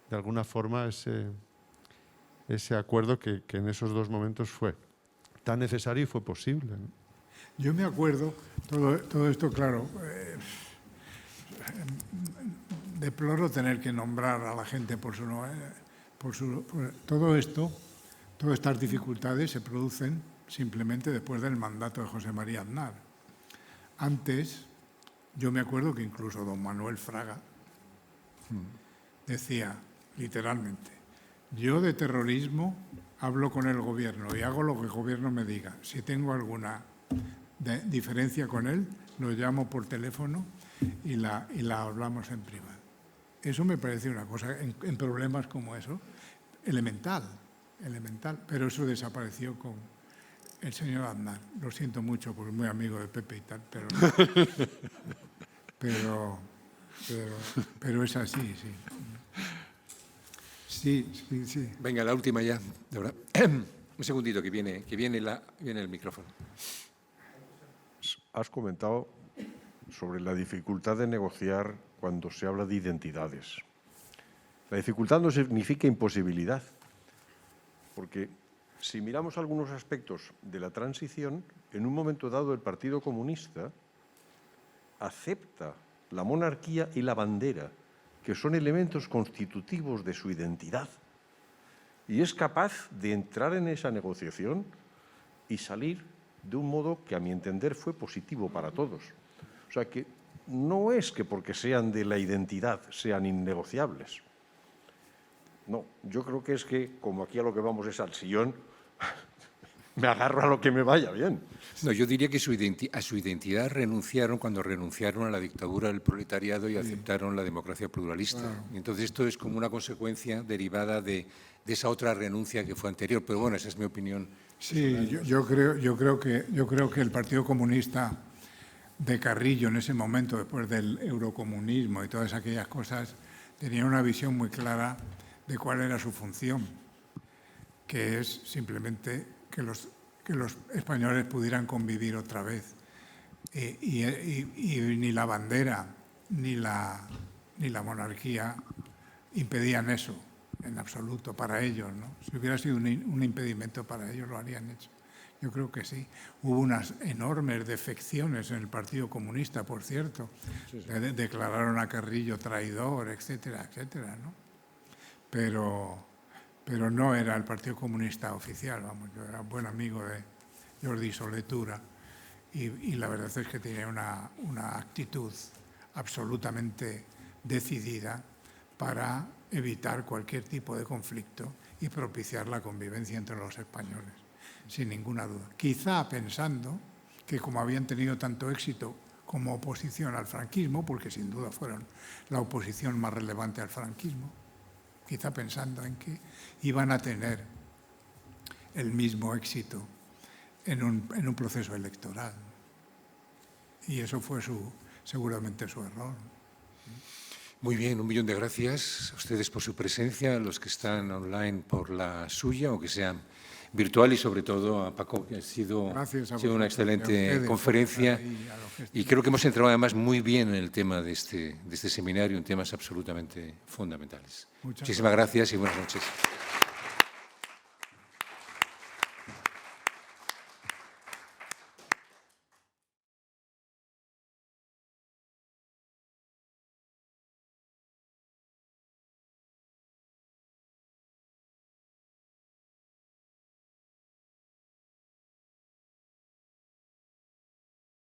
de alguna forma ese acuerdo que en esos dos momentos fue tan necesario y fue posible, ¿no? Yo me acuerdo, todo esto, claro, deploro tener que nombrar a la gente por todo esto, todas estas dificultades se producen simplemente después del mandato de José María Aznar. Antes, yo me acuerdo que incluso don Manuel Fraga decía, literalmente, yo de terrorismo hablo con el gobierno y hago lo que el gobierno me diga. Si tengo alguna diferencia con él, lo llamo por teléfono y la hablamos en privado. Eso me parece una cosa, en problemas como eso, elemental, pero eso desapareció con el señor Aznar. Lo siento mucho porque es muy amigo de Pepe y tal, pero es así, sí. Sí. Venga, la última ya, de verdad. Un segundito, que viene el micrófono. Has comentado sobre la dificultad de negociar cuando se habla de identidades. La dificultad no significa imposibilidad, porque si miramos algunos aspectos de la transición, en un momento dado el Partido Comunista acepta la monarquía y la bandera, que son elementos constitutivos de su identidad, y es capaz de entrar en esa negociación y salir de un modo que, a mi entender, fue positivo para todos. O sea que no es que porque sean de la identidad sean innegociables. No, yo creo que es que, como aquí a lo que vamos es al sillón, me agarro a lo que me vaya bien. No, yo diría que a su identidad renunciaron cuando renunciaron a la dictadura del proletariado y aceptaron la democracia pluralista. Claro. Y entonces esto es como una consecuencia derivada de esa otra renuncia que fue anterior. Pero bueno, esa es mi opinión. Sí, yo creo que el Partido Comunista de Carrillo en ese momento, después del eurocomunismo y todas aquellas cosas, tenía una visión muy clara de cuál era su función, que es simplemente que los españoles pudieran convivir otra vez. Y ni la bandera ni la monarquía impedían eso, en absoluto, para ellos, ¿no? Si hubiera sido un impedimento para ellos, lo habrían hecho. Yo creo que sí. Hubo unas enormes defecciones en el Partido Comunista, por cierto. Sí. Declararon a Carrillo traidor, etcétera, etcétera, ¿no? Pero no era el Partido Comunista oficial, vamos. Yo era un buen amigo de Jordi Soletura y la verdad es que tenía una actitud absolutamente decidida para evitar cualquier tipo de conflicto y propiciar la convivencia entre los españoles, sin ninguna duda. Quizá pensando que como habían tenido tanto éxito como oposición al franquismo, porque sin duda fueron la oposición más relevante al franquismo, quizá pensando en que iban a tener el mismo éxito en un proceso electoral. Y eso fue seguramente su error. Muy bien, 1.000.000 de gracias a ustedes por su presencia, a los que están online por la suya, o que sean virtual, y sobre todo a Paco, que ha sido una excelente conferencia. Y creo que hemos entrado además muy bien en el tema de este seminario, en temas absolutamente fundamentales. Muchísimas gracias y buenas noches.